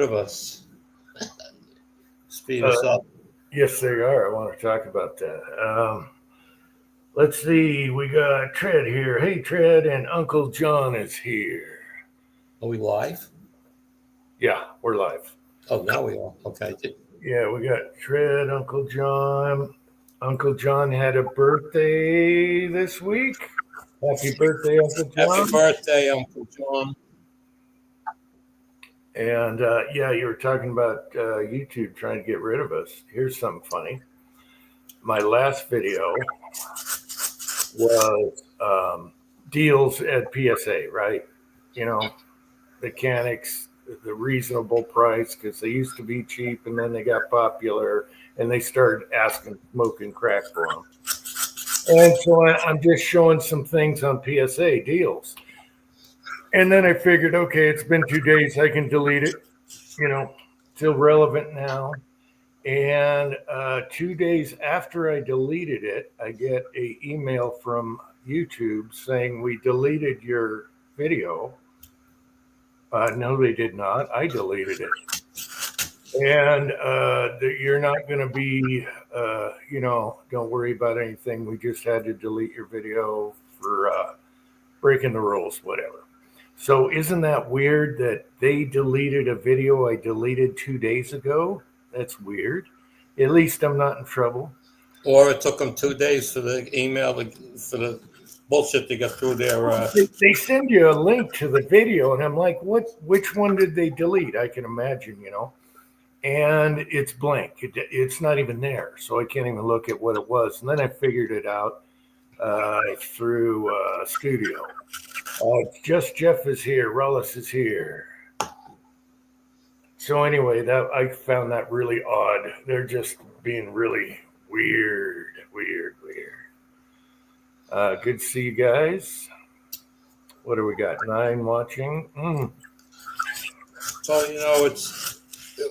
of us. Speed us up. Yes, they are. I want to talk about that. Let's see. We got Tread here. Hey, Tread, and Uncle John is here. Are we live? Yeah, we're live. Oh, now we are. Okay. Yeah, we got Tread, Uncle John. Uncle John had a birthday this week. Happy birthday, Uncle Happy John. birthday, Uncle John. And yeah, you were talking about YouTube trying to get rid of us. Here's something funny. My last video was deals at PSA, right? You know, mechanics, the reasonable price because they used to be cheap and then they got popular and they started asking smoking crack for them. And so I'm just showing some things on PSA deals. And then I figured, okay, it's been 2 days. I can delete it. You know, still relevant now. And 2 days after I deleted it, I get an email from YouTube saying we deleted your video. No, they did not. I deleted it. And you're not going to be, don't worry about anything. We just had to delete your video for breaking the rules, whatever. So isn't that weird that they deleted a video I deleted 2 days ago? That's weird. At least I'm not in trouble. Or it took them 2 days for the email, for the bullshit to get through their. They send you a link to the video, and I'm like, what? Which one did they delete? I can imagine, and it's blank. It's not even there, so I can't even look at what it was. And then I figured it out through Studio. Just Jeff is here. Rollis is here. So anyway, that I found that really odd. They're just being really weird. Good to see you guys. What do we got? 9 watching. So it's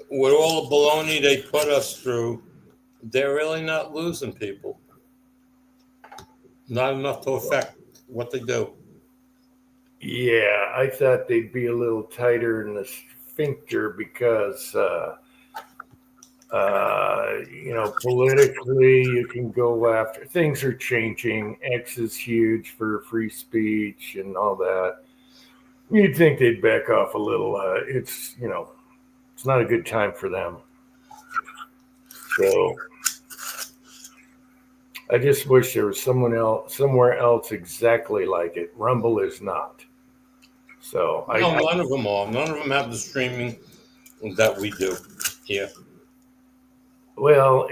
with all the baloney they put us through, they're really not losing people. Not enough to affect what they do. Yeah, I thought they'd be a little tighter in the sphincter because, politically you can go after. Things are changing. X is huge for free speech and all that. You'd think they'd back off a little. It's not a good time for them. So I just wish there was somewhere else exactly like it. Rumble is not. So none of them are. None of them have the streaming that we do here. Well,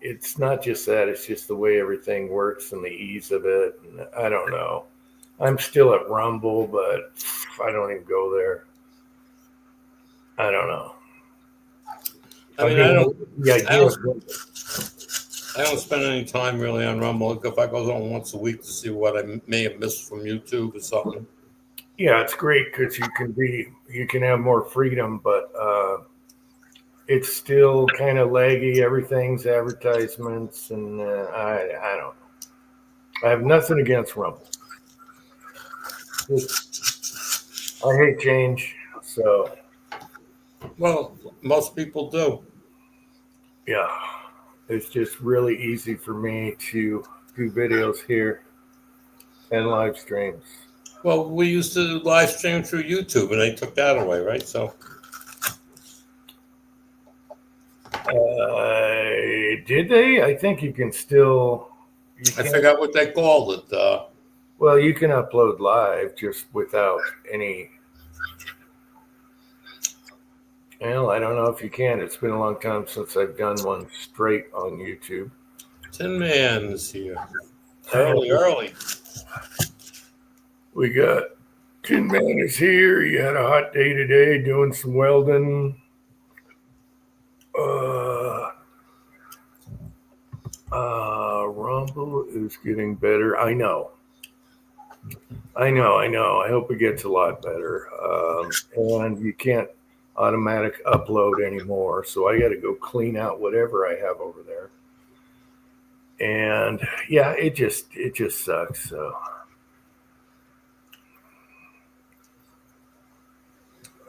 it's not just that. It's just the way everything works and the ease of it. And I don't know. I'm still at Rumble, but I don't even go there. I don't know. I don't spend any time really on Rumble. If I go on once a week to see what I may have missed from YouTube or something. Yeah, it's great because you can have more freedom, but it's still kind of laggy. Everything's advertisements, and I don't know. I have nothing against Rumble. I hate change, so. Well, most people do. Yeah, it's just really easy for me to do videos here and live streams. Well, we used to live stream through YouTube, and they took that away, right? So. Did they? I think you can still. I forgot what they called it. Well, you can upload live just without any. Well, I don't know if you can. It's been a long time since I've done one straight on YouTube. Tin Man's here. Early. We got Tin Man is here. You had a hot day today doing some welding. Rumble is getting better. I know. I hope it gets a lot better. And you can't automatic upload anymore. So I got to go clean out whatever I have over there. And yeah, it just sucks. So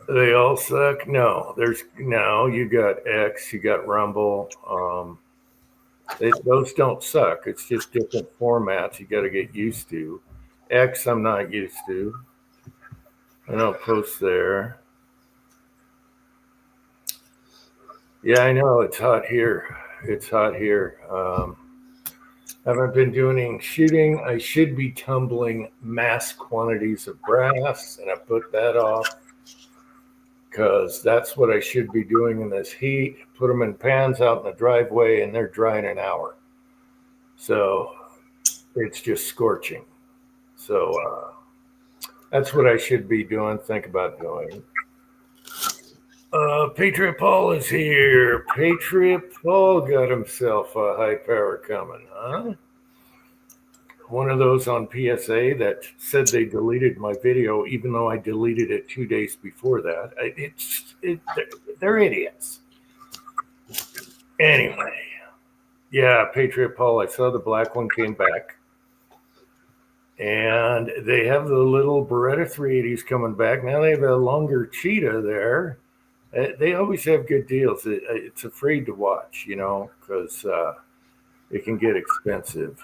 They all suck. No, you got X, you got Rumble. Those don't suck. It's just different formats you got to get used to. X, I'm not used to. I don't post there. Yeah, I know it's hot here. It's hot here. Haven't been doing any shooting. I should be tumbling mass quantities of brass, and I put that off because that's what I should be doing in this heat. Put them in pans out in the driveway, and they're dry in an hour. So it's just scorching. So that's what I should be doing. Think about doing. Patriot Paul is here. Patriot Paul got himself a high power coming, huh? One of those on PSA that said they deleted my video, even though I deleted it 2 days before that. They're idiots. Anyway, yeah, Patriot Paul, I saw the black one came back. And they have the little Beretta 380s coming back. Now they have a longer Cheetah there. They always have good deals. It's afraid to watch, because it can get expensive.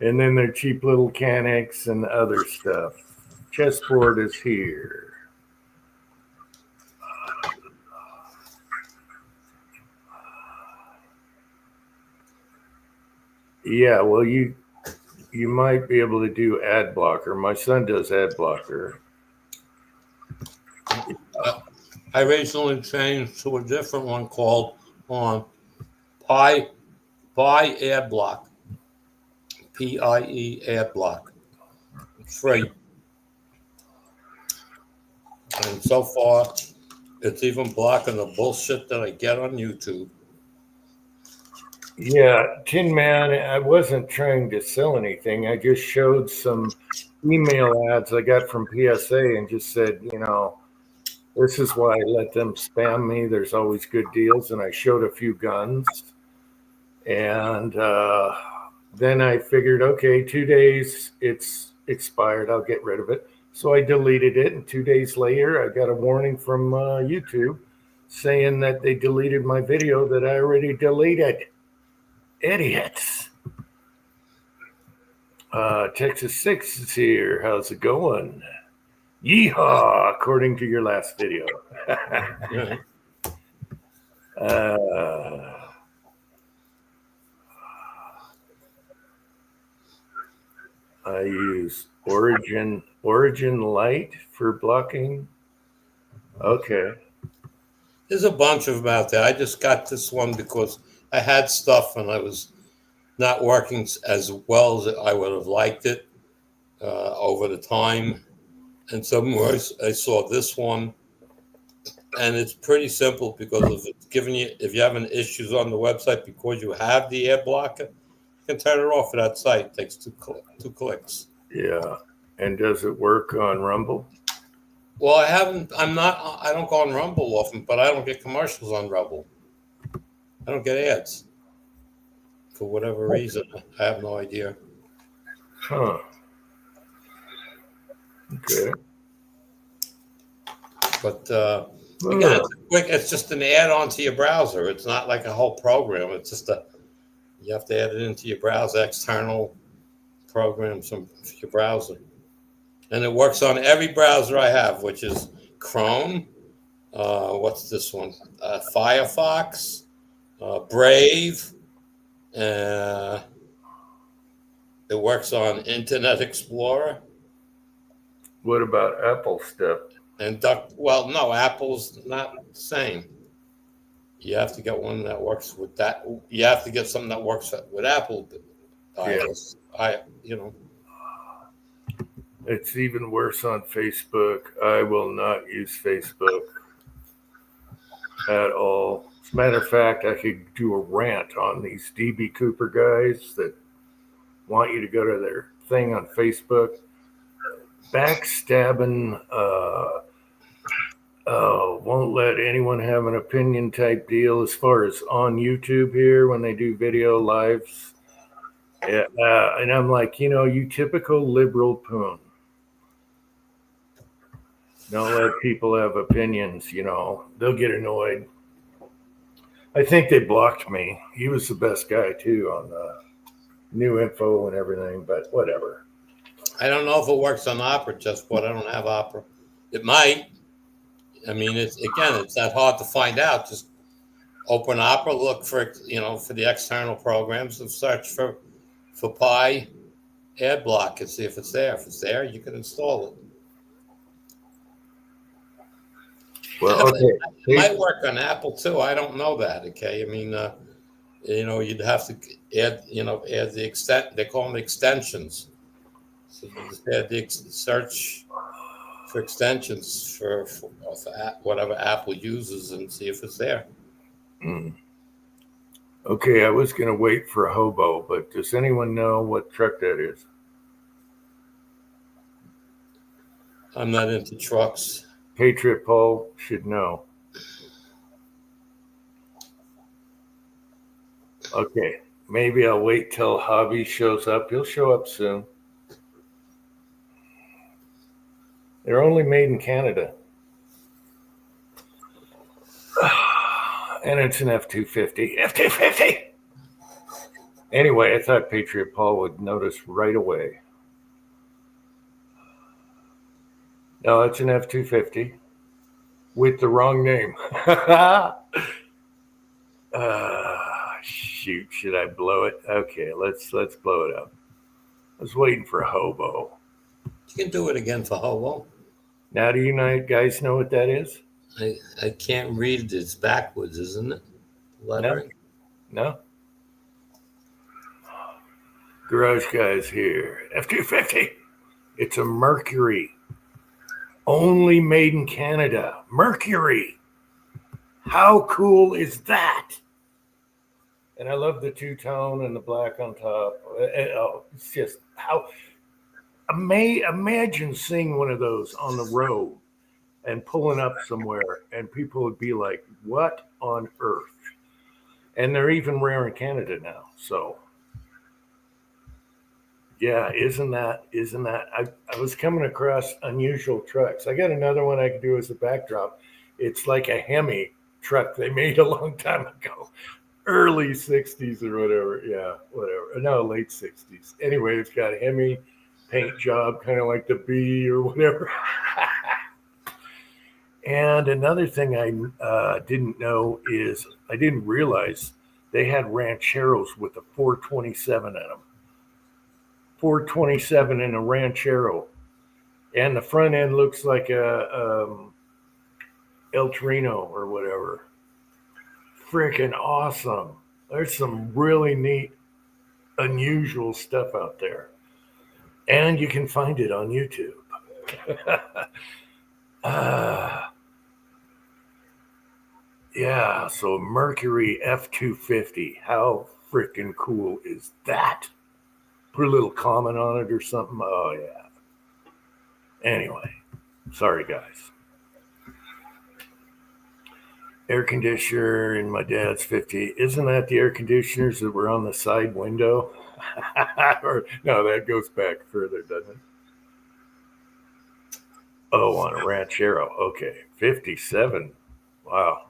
And then their cheap little Canics and other stuff. Chessboard is here. Yeah, well, you might be able to do ad blocker. My son does ad blocker. I recently changed to a different one called on Pi Ad Block. PIE Ad Block. It's free. And so far, it's even blocking the bullshit that I get on YouTube. Yeah, Tin Man, I wasn't trying to sell anything. I just showed some email ads I got from PSA and just said, this is why I let them spam me. There's always good deals. And I showed a few guns. And then I figured, okay, 2 days, it's expired. I'll get rid of it. So I deleted it. And 2 days later, I got a warning from YouTube saying that they deleted my video that I already deleted. Idiots. Texas 6 is here. How's it going? Yeehaw, according to your last video. I use Origin Light for blocking. Okay. There's a bunch of them out there. I just got this one because I had stuff and I was not working as well as I would have liked it over the time. And so I saw this one, and it's pretty simple because of it's giving you, if you're having issues on the website because you have the ad blocker, you can turn it off at that site. It takes two clicks. Yeah. And does it work on Rumble? Well, I don't go on Rumble often, but I don't get commercials on Rumble. I don't get ads. For whatever reason, I have no idea. Huh. Okay. But again, it's just an add-on to your browser. It's not like a whole program. It's just you have to add it into your browser, external programs from your browser. And it works on every browser I have, which is Chrome. What's this one? Firefox, Brave. It works on Internet Explorer. What about Apple stuff? And no, Apple's not the same. You have to get one that works with that. You have to get something that works with Apple. iOS. It's even worse on Facebook. I will not use Facebook at all. As a matter of fact, I could do a rant on these DB Cooper guys that want you to go to their thing on Facebook. Backstabbing, won't let anyone have an opinion type deal as far as on YouTube here when they do video lives. And I'm like, you typical liberal poon. Don't let people have opinions, you know. They'll get annoyed. I think they blocked me. He was the best guy too on the new info and everything, but whatever. I don't know if it works on Opera just, but I don't have Opera. It might. I mean, it's that hard to find out. Just open Opera, look for for the external programs, and search for Pi ad block and see if it's there. If it's there, you can install it. Well, okay. It might work on Apple too. I don't know that. Okay, I mean, you'd have to add the extent. They call them extensions. So you just add the search for extensions for whatever Apple uses and see if it's there. Mm. Okay, I was going to wait for a hobo, but does anyone know what truck that is? I'm not into trucks. Patriot Paul should know. Okay, maybe I'll wait till Hobby shows up. He'll show up soon. They're only made in Canada. And it's an F-250. F-250! Anyway, I thought Patriot Paul would notice right away. No, it's an F-250 with the wrong name. Shoot, should I blow it? Okay, let's blow it up. I was waiting for a hobo. You can do it again for hobo. Now, do you guys know what that is? I can't read. It's backwards, isn't it? Lettering? No. Garage Guys here. F-250. It's a Mercury. Only made in Canada. Mercury. How cool is that? And I love the two-tone and the black on top. It's just how... Imagine seeing one of those on the road and pulling up somewhere, and people would be like, what on earth? And they're even rare in Canada now. So, yeah, isn't that? I was coming across unusual trucks. I got another one I could do as a backdrop. It's like a Hemi truck they made a long time ago. Early 60s or whatever. Yeah, whatever. No, late 60s. Anyway, it's got a Hemi paint job, kind of like the B or whatever. And another thing I didn't know is I didn't realize they had Rancheros with a 427 in them. 427 in a Ranchero. And the front end looks like a El Torino or whatever. Freaking awesome. There's some really neat, unusual stuff out there. And you can find it on YouTube. Yeah, so Mercury F-250. How freaking cool is that? Put a little comment on it or something. Oh, yeah. Anyway, sorry, guys. Air conditioner in my dad's 50. Isn't that the air conditioners that were on the side window? Or, no, that goes back further, doesn't it? Oh, on a Ranchero. Okay, 57. Wow.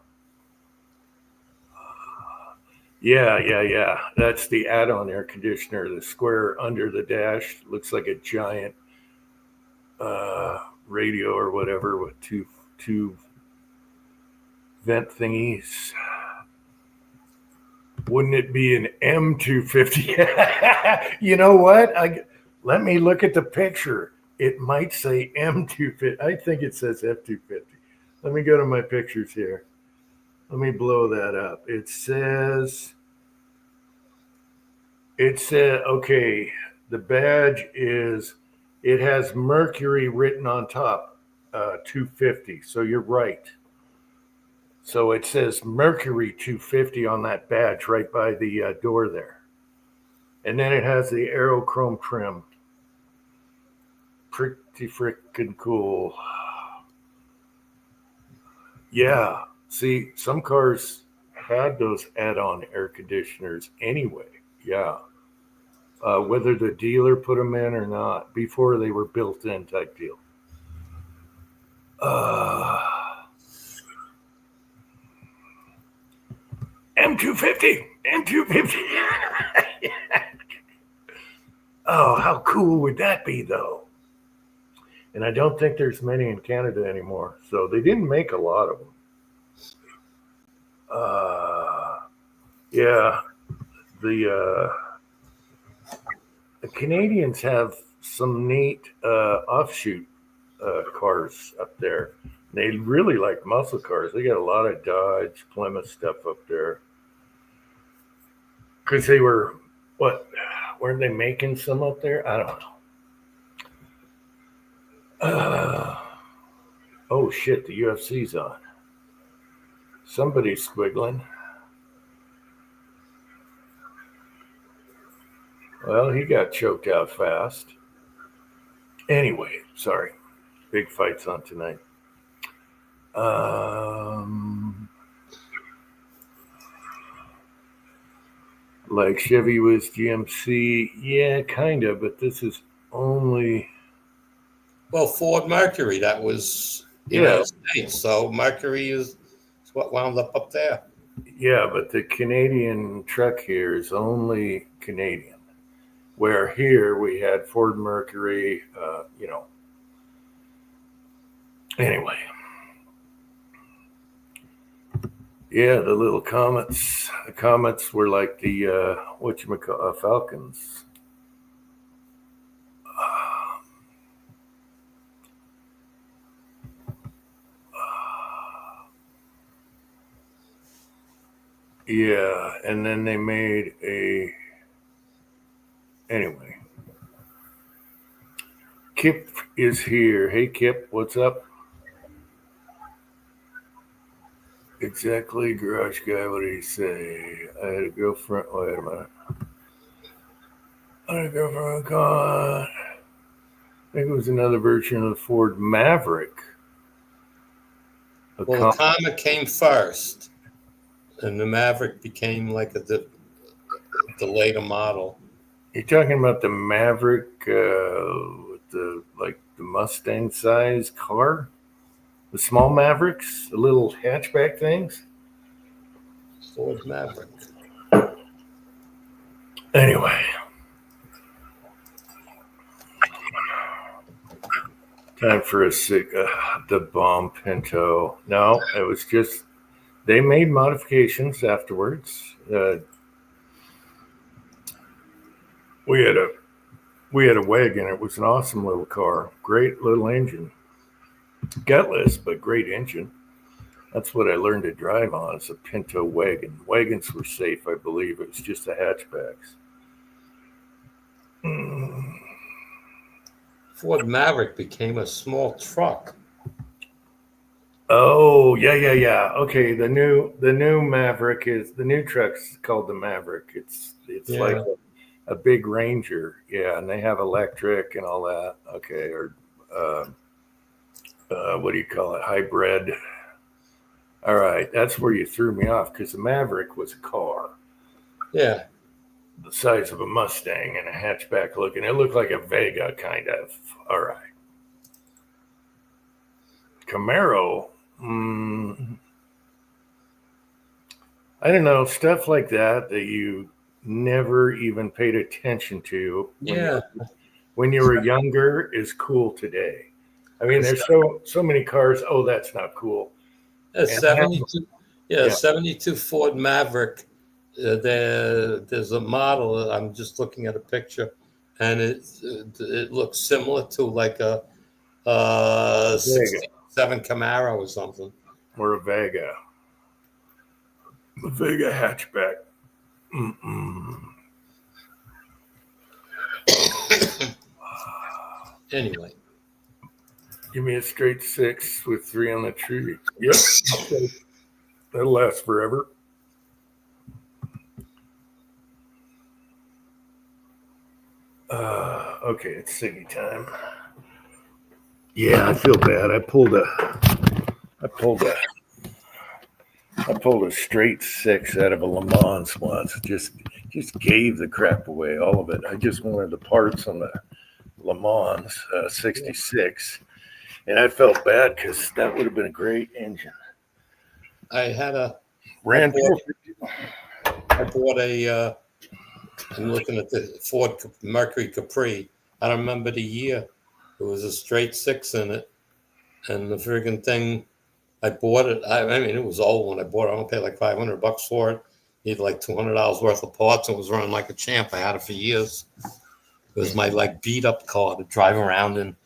Yeah. That's the add-on air conditioner. The square under the dash looks like a giant radio or whatever with two vent thingies. Wouldn't it be an M250? You know what? Let me look at the picture. It might say M250. I think it says F250. Let me go to my pictures here. Let me blow that up. It says, okay, the badge is, it has Mercury written on top, 250. So you're right. So it says Mercury 250 on that badge right by the door there. And then it has the aerochrome trim. Pretty freaking cool. Yeah. See, some cars had those add-on air conditioners anyway. Yeah. Whether the dealer put them in or not, before they were built in type deal. M250. Oh, how cool would that be, though? And I don't think there's many in Canada anymore. So they didn't make a lot of them. Yeah, the Canadians have some neat offshoot cars up there. They really like muscle cars. They got a lot of Dodge, Plymouth stuff up there. Because they were, weren't they making some up there? I don't know. Oh shit, the UFC's on. Somebody's squiggling. Well, he got choked out fast. Anyway, sorry. Big fights on tonight. Like Chevy was GMC. Yeah, kind of, but this is only. Well, Ford Mercury, that was United States. So Mercury is what wound up there. Yeah, but the Canadian truck here is only Canadian. Where here we had Ford Mercury, Anyway. Yeah, the little comets. The comets were like the, Falcons. Yeah, and then they made Anyway. Kip is here. Hey, Kip, what's up? Exactly, garage guy. What did he say? I had a girlfriend. Wait a minute. I had a girlfriend. God. I think it was another version of the Ford Maverick. The Comet came first, and the Maverick became like the later model. You're talking about the Maverick with the Mustang size car? The small Mavericks, the little hatchback things? Ford Maverick. Anyway. Time for the bomb Pinto. No, it was just, they made modifications afterwards. We had a wagon. It was an awesome little car. Great little engine. Gutless, but great engine. That's what I learned to drive on, is a Pinto wagon. Wagons were safe, I believe. It was just the hatchbacks. Ford Maverick became a small truck. Oh, yeah. Okay, the new Maverick is, the new truck's called the Maverick. It's like a big Ranger. Yeah, and they have electric and all that. Okay, or what do you call it? Hybrid. All right, that's where you threw me off, because the Maverick was a car. Yeah. The size of a Mustang and a hatchback looking. It looked like a Vega, kind of. All right. Camaro. I don't know, stuff like that you never even paid attention to when you were younger is cool today. I mean, there's so many cars. Oh, that's not cool. 72 Ford Maverick. There's a model. I'm just looking at a picture, and it looks similar to like a 67 Camaro or something, or a Vega. A Vega hatchback. Anyway, give me a straight 6 with 3 on the tree. Yep, okay. That'll last forever. Okay, it's Siggy time. Yeah, I feel bad. I pulled a straight 6 out of a Le Mans once. Just gave the crap away, all of it. I just wanted the parts on the Le Mans 66, And I felt bad because that would have been a great engine. I had a. Ran I bought a. I'm looking at the Ford Mercury Capri. I don't remember the year. It was a straight six in it, and the friggin' thing. I bought it. I mean, it was old when I bought it. I only paid like $500 for it. Needed like $200 worth of parts. And it was running like a champ. I had it for years. It was my like beat up car to drive around in.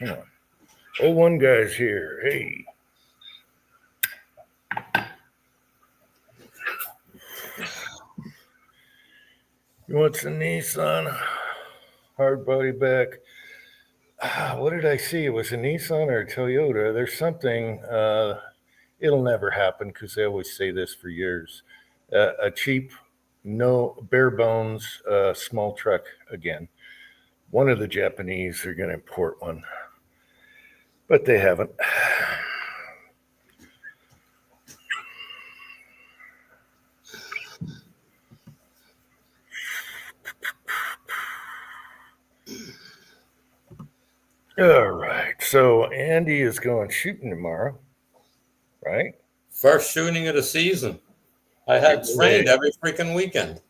Come on. 01 guy's here. Hey. You want some Nissan hard body back? What did I see? It was a Nissan or a Toyota. There's something. It'll never happen because they always say this for years. A cheap, no bare bones, small truck again. One of the Japanese are going to import one, but they haven't. All right. So Andy is going shooting tomorrow, right? First shooting of the season. I had trained every freaking weekend.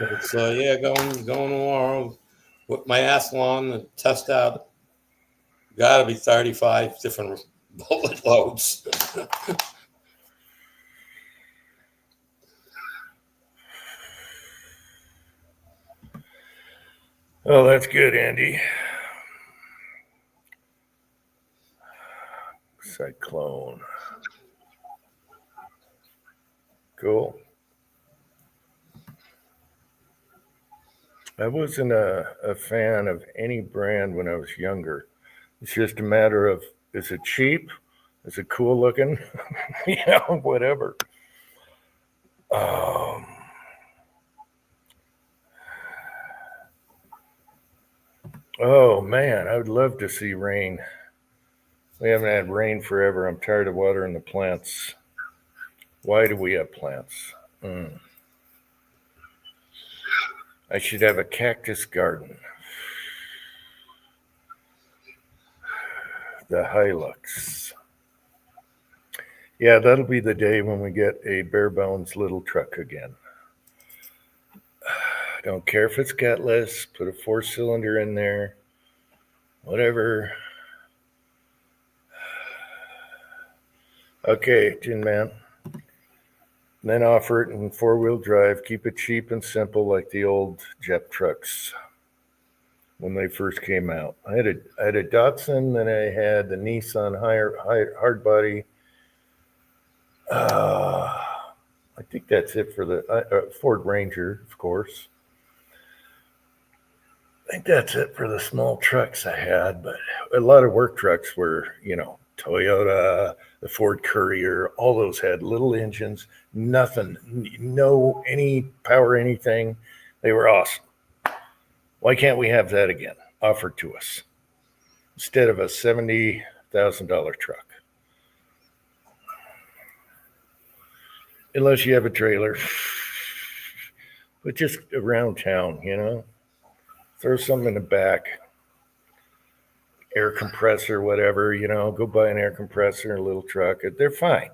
It's going tomorrow with my Athlon and test out. Got to be 35 different bullet loads. Oh, that's good, Andy. Cyclone. Cool. I wasn't a fan of any brand when I was younger. It's just a matter of, is it cheap? Is it cool looking? Whatever. Oh, man, I would love to see rain. We haven't had rain forever. I'm tired of watering the plants. Why do we have plants? I should have a cactus garden. The Hilux. Yeah, that'll be the day when we get a bare bones little truck again. Don't care if it's gutless, put a 4-cylinder in there, whatever. Okay, Tin Man. Then offer it in 4-wheel drive. Keep it cheap and simple like the old Jep trucks when they first came out. I had a Datsun, then I had the Nissan hard body. I think that's it for the Ford Ranger, of course. I think that's it for the small trucks I had, but a lot of work trucks were, Toyota, the Ford Courier, all those had little engines, nothing, no any power, anything. They were awesome. Why can't we have that again offered to us instead of a $70,000 truck? Unless you have a trailer, but just around town, throw something in the back, air compressor, whatever, go buy an air compressor and a little truck. They're fine.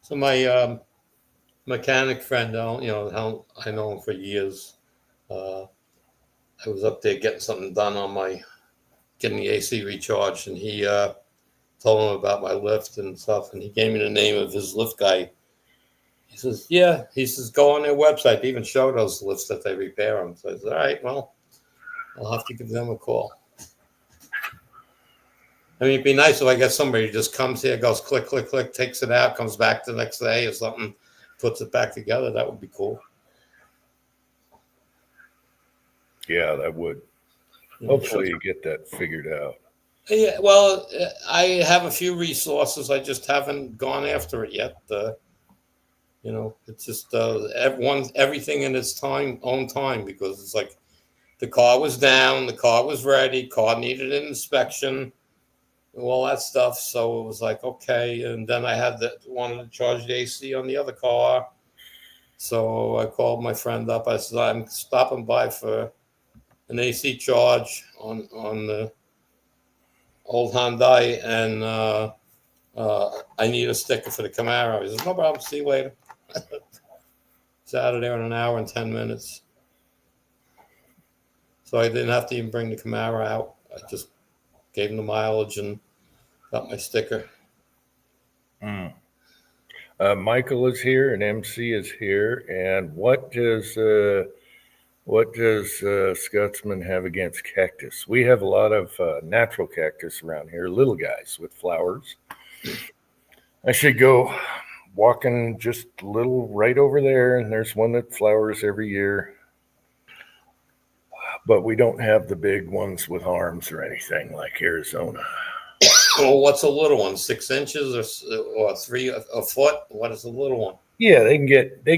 So my mechanic friend, I know him for years. I was up there getting something done getting the AC recharged, and he told him about my lift and stuff, and he gave me the name of his lift guy. He says, yeah. He says, go on their website. They even show those lifts that they repair them. So I said, all right, well, I'll have to give them a call. I mean, it'd be nice if I get somebody who just comes here, goes click, click, click, takes it out, comes back the next day or something, puts it back together. That would be cool. Yeah, that would. Hopefully you get that figured out. Yeah, well, I have a few resources. I just haven't gone after it yet. It's just everything in its own time, because it's like the car was down, the car was ready, car needed an inspection. all that stuff. So it was like, okay. And then I had wanted to charge the AC on the other car. So I called my friend up. I said, I'm stopping by for an AC charge on the old Hyundai, and I need a sticker for the Camaro. He says, no problem. See you later. It's out of there in an hour and 10 minutes. So I didn't have to even bring the Camaro out. I just gave him the mileage and got my sticker. Michael is here and MC is here. And what does Scotsman have against cactus? We have a lot of natural cactus around here, little guys with flowers. I should go walking just a little right over there, and there's one that flowers every year. But we don't have the big ones with arms or anything like Arizona. Well, what's a little one? 6 inches or 3 a foot? What is a little one? Yeah, they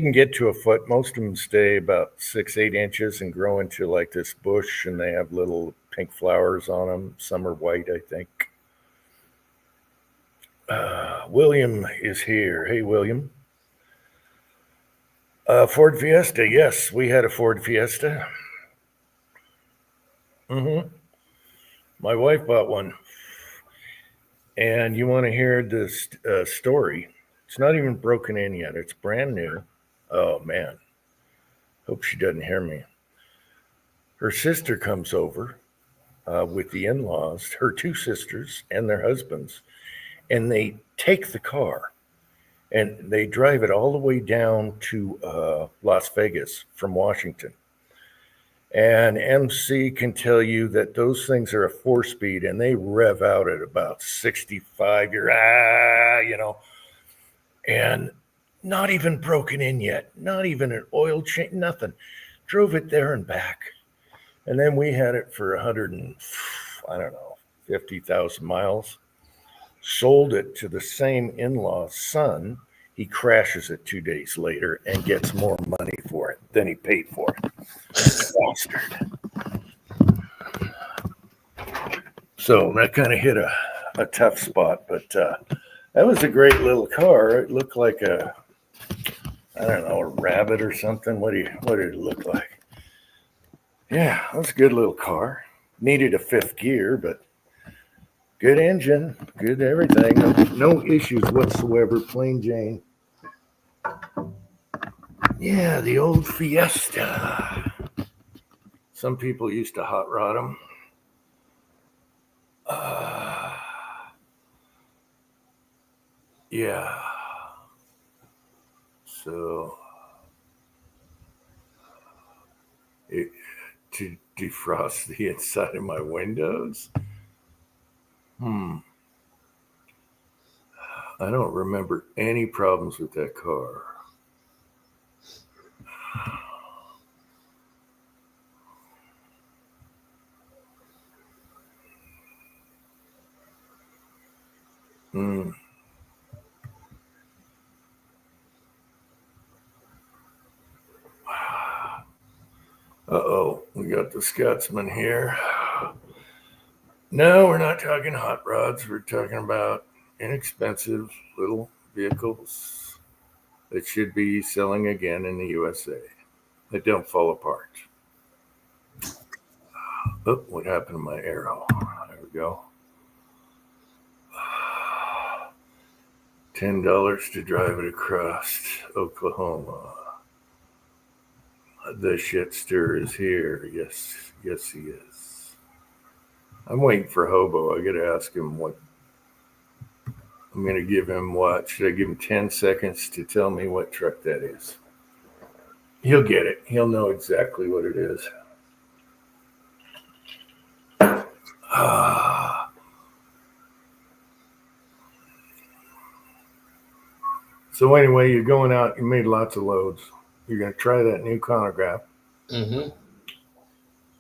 can get to a foot. Most of them stay about 6-8 inches and grow into like this bush, and they have little pink flowers on them. Some are white, I think. William is here. Hey, William. Ford Fiesta. Yes, we had a Ford Fiesta. My wife bought one. And you want to hear this story? It's not even broken in yet. It's brand new. Oh, man. Hope she doesn't hear me. Her sister comes over with the in-laws, her 2 sisters and their husbands, and they take the car and they drive it all the way down to Las Vegas from Washington. And MC can tell you that those things are a 4-speed and they rev out at about 65. And not even broken in yet, not even an oil change, nothing. Drove it there and back. And then we had it for 50,000 miles. Sold it to the same in-law's son. He crashes it 2 days later and gets more money for it than he paid for it. Bastard. So that kind of hit a tough spot, but that was a great little car. It looked like a rabbit or something. What did it look like? Yeah, it was a good little car. Needed a 5th gear, but good engine, good everything. No issues whatsoever. Plain Jane. Yeah, the old Fiesta. Some people used to hot rod them. Yeah. So to defrost the inside of my windows. I don't remember any problems with that car. Uh-oh, we got the Scotsman here. No, we're not talking hot rods. We're talking about inexpensive little vehicles that should be selling again in the USA that don't fall apart. Oh, what happened to my arrow? There we go. $10 to drive it across Oklahoma. The shitster is here. Yes, he is. I'm waiting for Hobo. I got to ask him what. I'm going to give him what? Should I give him 10 seconds to tell me what truck that is? He'll get it. He'll know exactly what it is. So anyway, you're going out. You made lots of loads. You're going to try that new chronograph.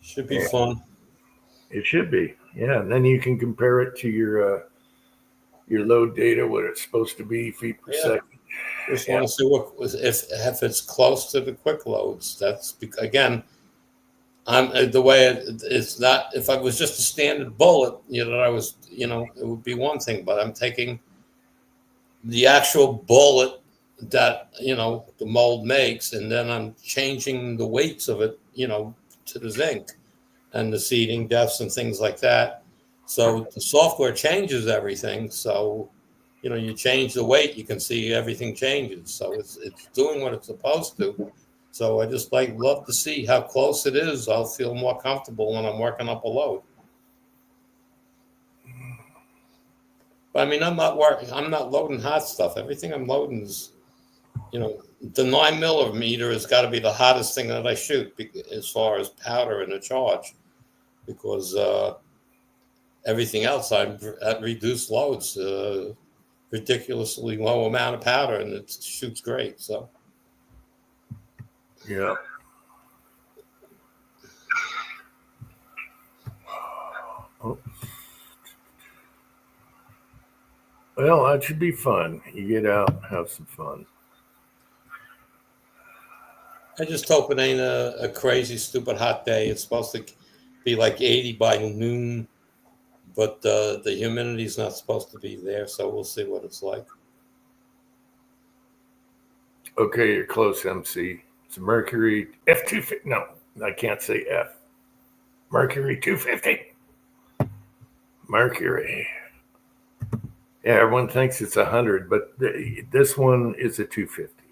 Should be fun. It should be. Yeah. And then you can compare it to your load data, what it's supposed to be, feet per second. Just want to see if it's close to the quick loads. That's again, The way it's not. If I was just a standard bullet, I was, it would be one thing. But I'm taking the actual bullet that the mold makes, and then I'm changing the weights of it, to the zinc and the seeding depths and things like that. So the software changes everything. So you change the weight, you can see everything changes. So it's doing what it's supposed to. So I just love to see how close it is. I'll feel more comfortable when I'm working up a load. But I mean, I'm not loading hot stuff. Everything I'm loading is, the 9 millimeter has got to be the hottest thing that I shoot as far as powder in a charge, because everything else I'm at reduced loads, ridiculously low amount of powder, and it shoots great. So. Yeah. Oh. Well, that should be fun. You get out, have some fun. I just hope it ain't a crazy, stupid hot day. It's supposed to be like 80 by noon, but the humidity's not supposed to be there, so we'll see what it's like. Okay, you're close, MC. It's a Mercury F250. No, I can't say F. Mercury 250. Mercury. Yeah, everyone thinks it's 100, but this one is a 250.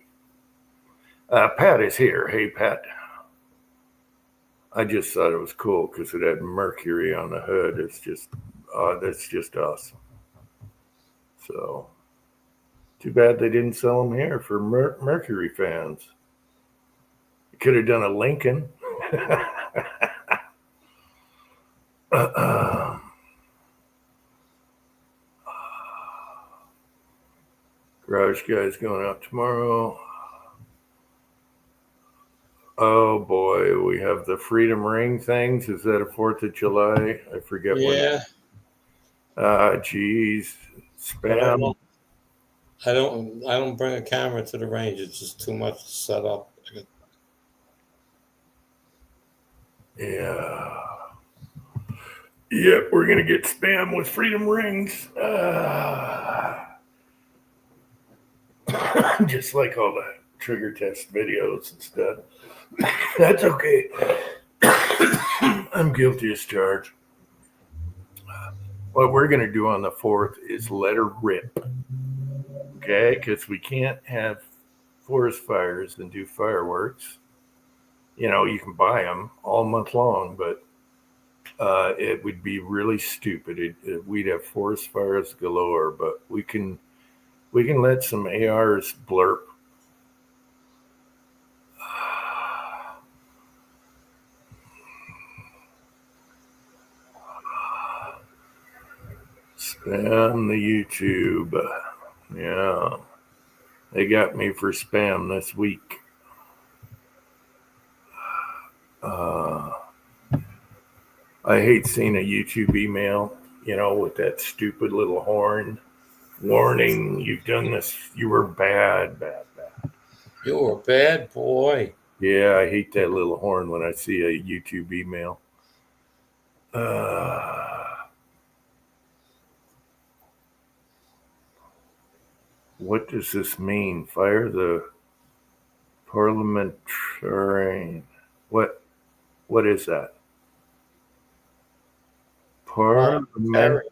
Pat is here. Hey, Pat. I just thought it was cool because it had Mercury on the hood. It's just, that's just awesome. So, too bad they didn't sell them here for Mercury fans. You could have done a Lincoln. Garage guy's going out tomorrow. Oh boy, we have the Freedom Ring things. Is that a 4th of July? I forget. Yeah. Geez, spam. I don't bring a camera to the range. It's just too much to set up. Yeah. Yep, we're gonna get spam with Freedom Rings. Just like all the trigger test videos and stuff. That's okay. I'm guilty as charged. What we're going to do on the 4th is let her rip. Okay? Because we can't have forest fires and do fireworks. You can buy them all month long, but it would be really stupid. We'd have forest fires galore, but we can let some ARs blurp. Spam the YouTube. Yeah. They got me for spam this week. I hate seeing a YouTube email, with that stupid little horn. Warning, you've done this. You were bad. You were a bad boy. Yeah, I hate that little horn when I see a YouTube email. What does this mean? Fire the parliamentarian. What is that? Parliamentarian?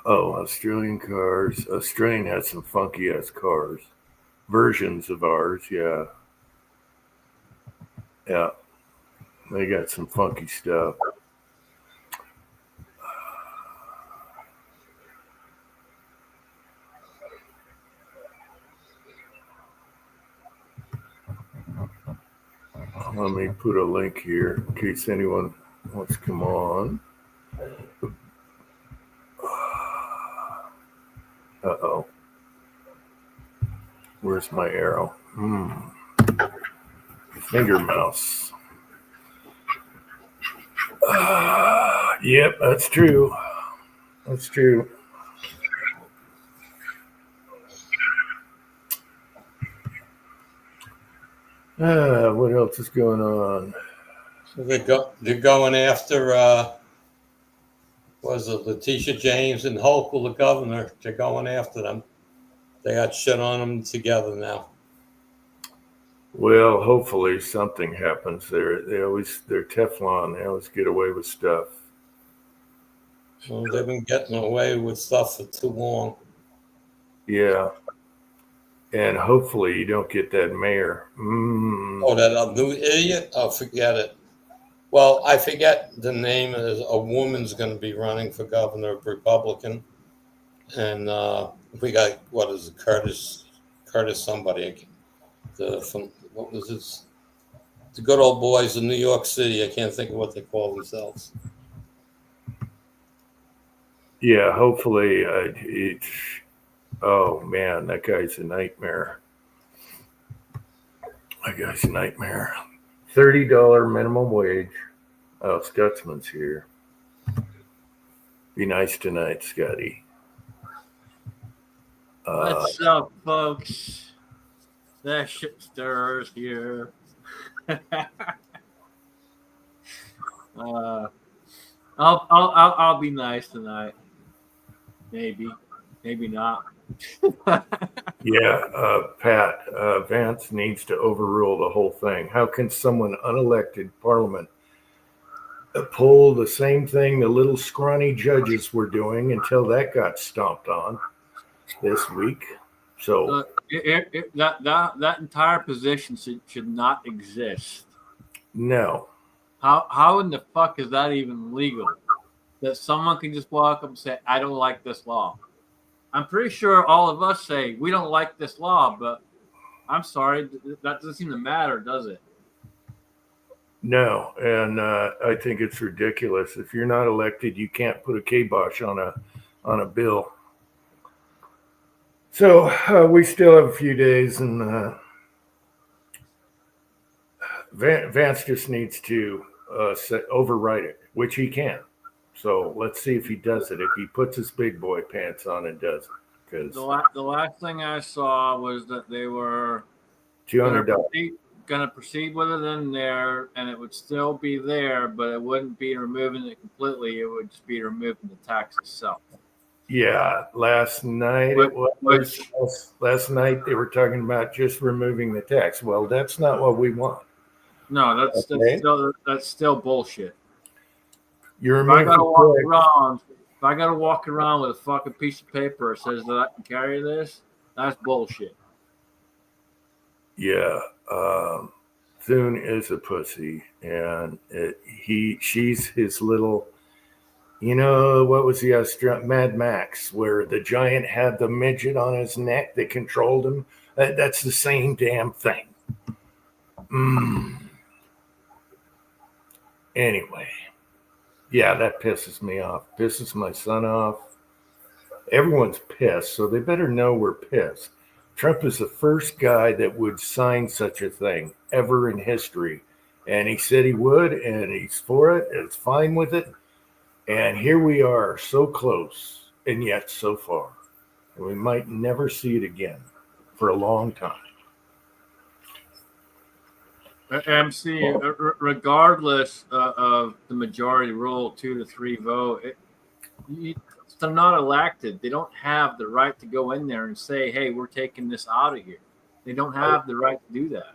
Oh, Australian cars. Australian has some funky ass cars. Versions of ours, yeah. Yeah. They got some funky stuff. Let me put a link here in case anyone wants to come on. Uh-oh. Where's my arrow? Finger mouse. Yep, that's true. That's true. What else is going on? So they're going after was it Letitia James and Hochul, the governor? They're going after them. They got shit on them together now. Well, hopefully something happens. They're Teflon. They always get away with stuff. Well, they've been getting away with stuff for too long. Yeah. And hopefully you don't get that mayor. Oh, that new idiot? Oh, forget it. Well, I forget the name. A woman's going to be running for governor, Republican, and we got what is it, Curtis somebody. From what was his? The good old boys in New York City. I can't think of what they call themselves. Yeah, hopefully oh man, that guy's a nightmare. That guy's a nightmare. $30 minimum wage. Oh, Scotsman's here. Be nice tonight, Scotty. What's up, folks? That shit stirs here. I'll be nice tonight. Maybe not. Yeah, Pat, Vance needs to overrule the whole thing. How can someone unelected parliament pull the same thing the little scrawny judges were doing until that got stomped on this week? So that entire position should not exist. no. How in the fuck is that even legal? That someone can just walk up and say, I don't like this law. I'm pretty sure all of us say we don't like this law, but I'm sorry, that doesn't seem to matter, does it? No, and I think it's ridiculous. If you're not elected, you can't put a kibosh on a bill. So we still have a few days, and Vance just needs to override it, which he can. So let's see if he does it. If he puts his big boy pants on and does it, because the last thing I saw was that they were $200. Going to proceed with it in there, and it would still be there, but it wouldn't be removing it completely. It would just be removing the tax itself. Yeah, last night last night they were talking about just removing the tax. Well, that's not what we want. No, that's still bullshit. You're If I gotta walk around with a fucking piece of paper that says that I can carry this, that's bullshit. Yeah, Thune is a pussy, and she's his little. You know, what was the Mad Max, where the giant had the midget on his neck that controlled him? That's the same damn thing. Anyway, yeah, that pisses me off. Pisses my son off. Everyone's pissed, so they better know we're pissed. Trump is the first guy that would sign such a thing ever in history. And he said he would, and he's for it, and it's fine with it. And here we are, so close, and yet so far. And we might never see it again for a long time. MC, regardless of the majority rule, 2 to 3 vote, they're not elected. They don't have the right to go in there and say, hey, we're taking this out of here. They don't have the right to do that.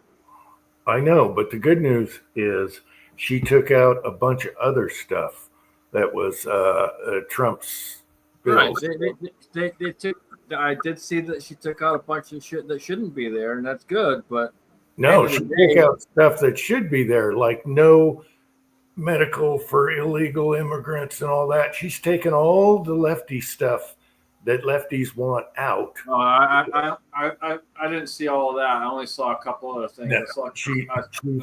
I know, but the good news is she took out a bunch of other stuff that was Trump's bills. Right. They took. I did see that she took out a bunch of shit that shouldn't be there, and that's good. But no, she took out stuff that should be there, like no medical for illegal immigrants and all that. She's taken all the lefty stuff that lefties want out. I didn't see all of that. I only saw a couple other things. No,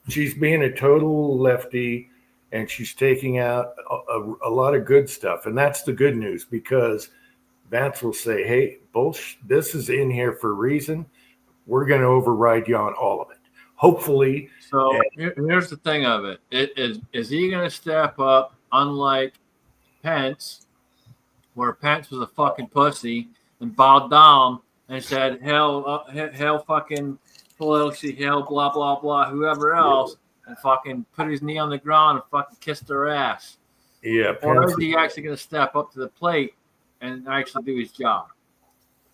she's being a total lefty. And she's taking out a lot of good stuff. And that's the good news, because Vance will say, hey, bullshit, this is in here for a reason. We're going to override you on all of it. Hopefully. So here's the thing of it. Is he going to step up, unlike Pence, where Pence was a fucking pussy and bowed down and said, hell Pelosi, Hill, blah, blah, blah, whoever else, and fucking put his knee on the ground and fucking kiss their ass? Yeah, Or Pence, is he actually going to step up to the plate and actually do his job?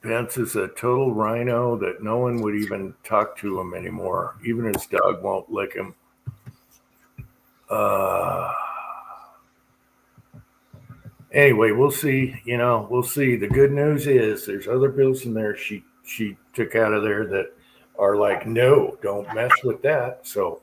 Pence is a total rhino that no one would even talk to him anymore. Even his dog won't lick him. Anyway, we'll see. We'll see. The good news is there's other bills in there she took out of there that are like, no, don't mess with that. So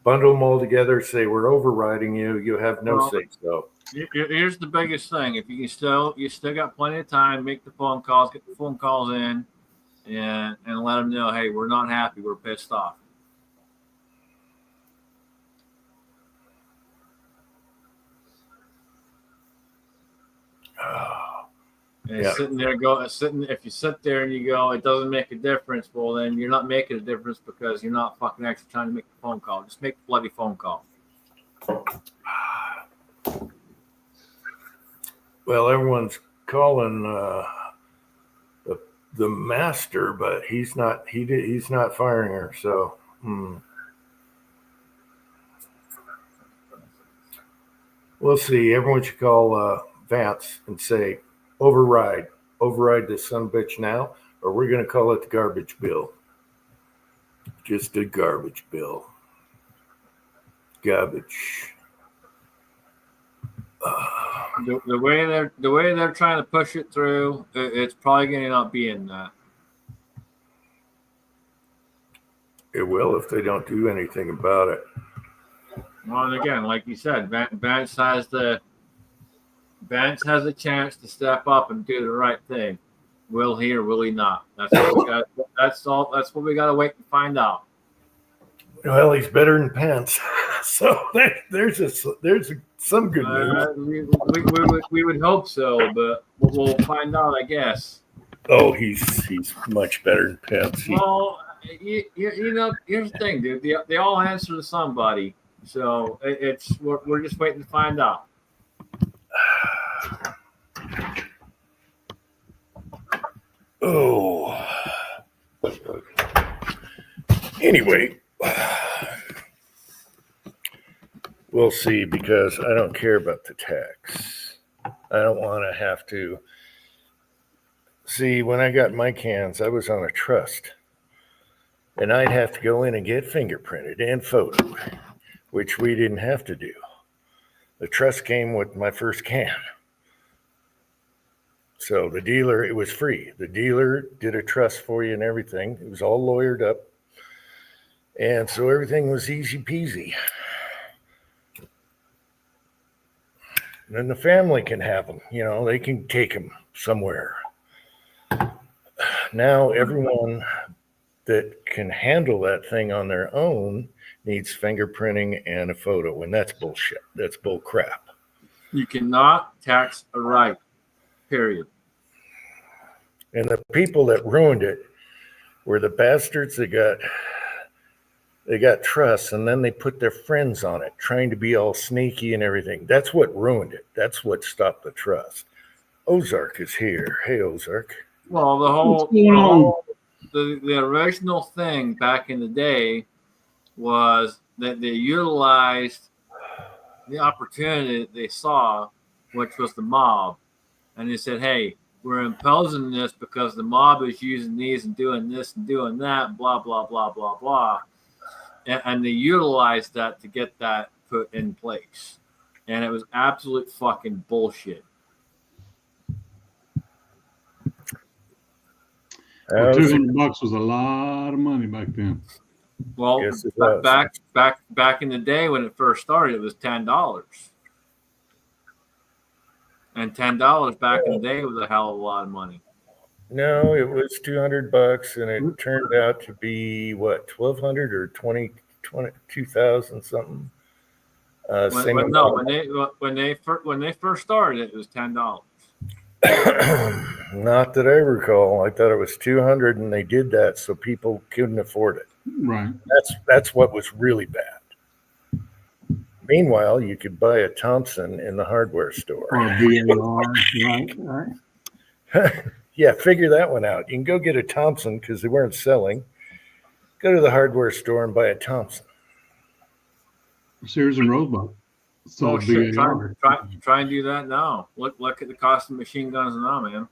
bundle them all together, say we're overriding you. You have no say so. Here's the biggest thing: if you still got plenty of time, make the phone calls, get the phone calls in, and let them know, hey, we're not happy, we're pissed off. And Yeah. if you sit there and you go, it doesn't make a difference, well, then you're not making a difference because you're not fucking actually trying to make the phone call. Just make the bloody phone call. Well, everyone's calling the master, but he's not firing her. So we'll see. Everyone should call Vance and say, override this son of a bitch now, or we're going to call it the garbage bill. Just a garbage bill. Garbage. The way they're trying to push it through, it's probably going to not be in that. It will if they don't do anything about it. Well, and again, like you said, Vance has a chance to step up and do the right thing. Will he or will he not? That's what we got to wait to find out. Well, he's better than Pence, so there's some good news. We would hope so, but we'll find out, I guess. Oh, he's much better than Pence. Well, you know, here's the thing, dude. They all answer to somebody, so we're just waiting to find out. Oh. Anyway, we'll see, because I don't care about the tax. I don't want to have to. See, when I got my cans, I was on a trust. And I'd have to go in and get fingerprinted and photoed, which we didn't have to do. The trust came with my first can. So the dealer, it was free. The dealer did a trust for you and everything. It was all lawyered up. And so everything was easy peasy. And then the family can have them. They can take them somewhere. Now everyone that can handle that thing on their own needs fingerprinting and a photo, and that's bullshit. That's bull crap. You cannot tax a right, period. And the people that ruined it were the bastards that got trusts, and then they put their friends on it, trying to be all sneaky and everything. That's what ruined it. That's what stopped the trust. Ozark is here. Hey, Ozark. Well, the original thing back in the day was that they utilized the opportunity that they saw, which was the mob, and they said, hey, we're imposing this because the mob is using these and doing this and doing that, blah, blah, blah, blah, blah. And they utilized that to get that put in place. And it was absolute fucking bullshit. $200 was a lot of money back then. Well, Yes, back in the day when it first started, it was $10. And $10 back in the day was a hell of a lot of money. No, it was $200, and it turned out to be what, 1,200 or 22,000 something. When they first started, it was $10. Not that I recall. I thought it was 200, and they did that so people couldn't afford it. Right. That's what was really bad. Meanwhile, you could buy a Thompson in the hardware store. Or VAR, right. Yeah, figure that one out. You can go get a Thompson because they weren't selling. Go to the hardware store and buy a Thompson. Sears and Roebuck. So Oh shit! BAR. Try and do that now. Look at the cost of machine guns now, man.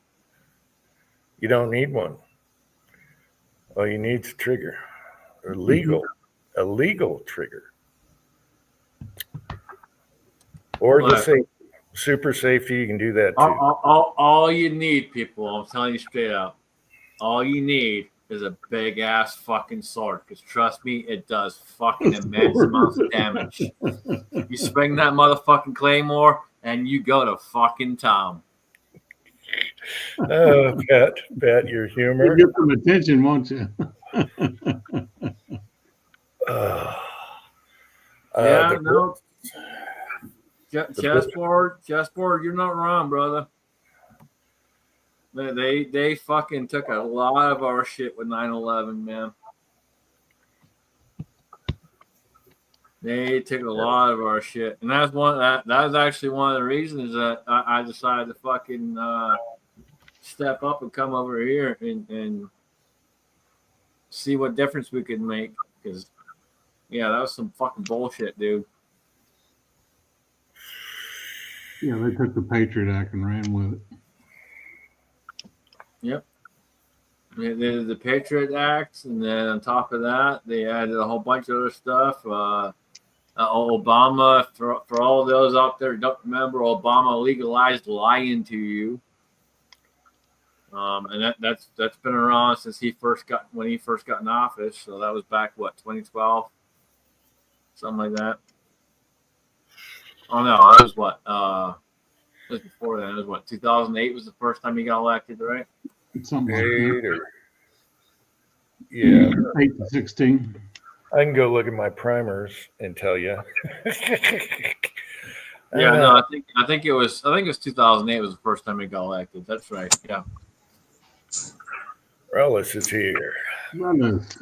You don't need one. All you need is a trigger. A legal trigger. Or the Look. safety. Super safety, you can do that too. All you need, people, I'm telling you straight up, all you need is a big ass fucking sword. Because trust me, it does fucking immense amounts of damage. You swing that motherfucking claymore, and you go to fucking town. Oh, Pat, your humor. You'll get some attention, won't you? Yeah, The- no. Chessboard, you're not wrong, brother. They fucking took a lot of our shit with 9/11, man. They took a lot of our shit, and that's that was actually one of the reasons that I decided to fucking step up and come over here and see what difference we could make. Because yeah, that was some fucking bullshit, dude. Yeah, they took the Patriot Act and ran with it. Yep. They did the Patriot Act, and then on top of that, they added a whole bunch of other stuff. Obama, for all those out there who don't remember, Obama legalized lying to you. And that's been around since when he first got in office. So that was back 2012, something like that. Oh no, that was what? It was before then. It was 2008 was the first time he got elected, right? Something like that. Yeah, 8 to 16. I can go look at my primers and tell you. Yeah, no, I think it was 2008 was the first time he got elected. That's right. Yeah. Relish is here. Brothers,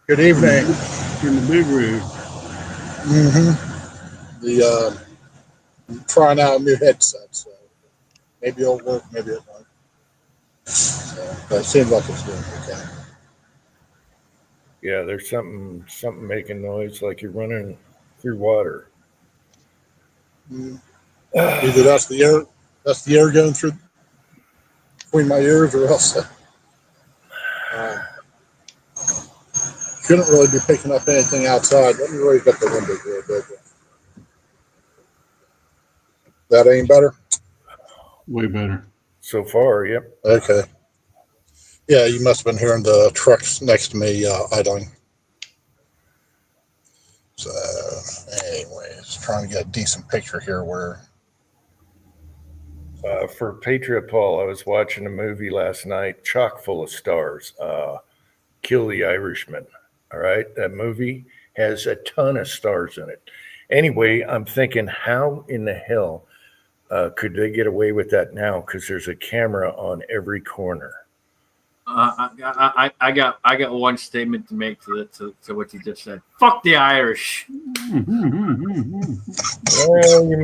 Good evening. in the big room. I'm trying out a new headset, so maybe it'll work, maybe it won't. So, but it seems like it's doing okay. Yeah, there's something making noise like you're running through water. Either that's the air going through between my ears, or else shouldn't really be picking up anything outside. Let me raise up the windows real bit. That ain't better? Way better. So far, yep. Okay. Yeah, you must have been hearing the trucks next to me idling. So, anyways, trying to get a decent picture here where. For Patriot Paul, I was watching a movie last night, chock full of stars. Kill the Irishman. All right, that movie has a ton of stars in it. Anyway, I'm thinking, how in the hell could they get away with that now? Because there's a camera on every corner. I got one statement to make to what you just said. Fuck the Irish. Well, you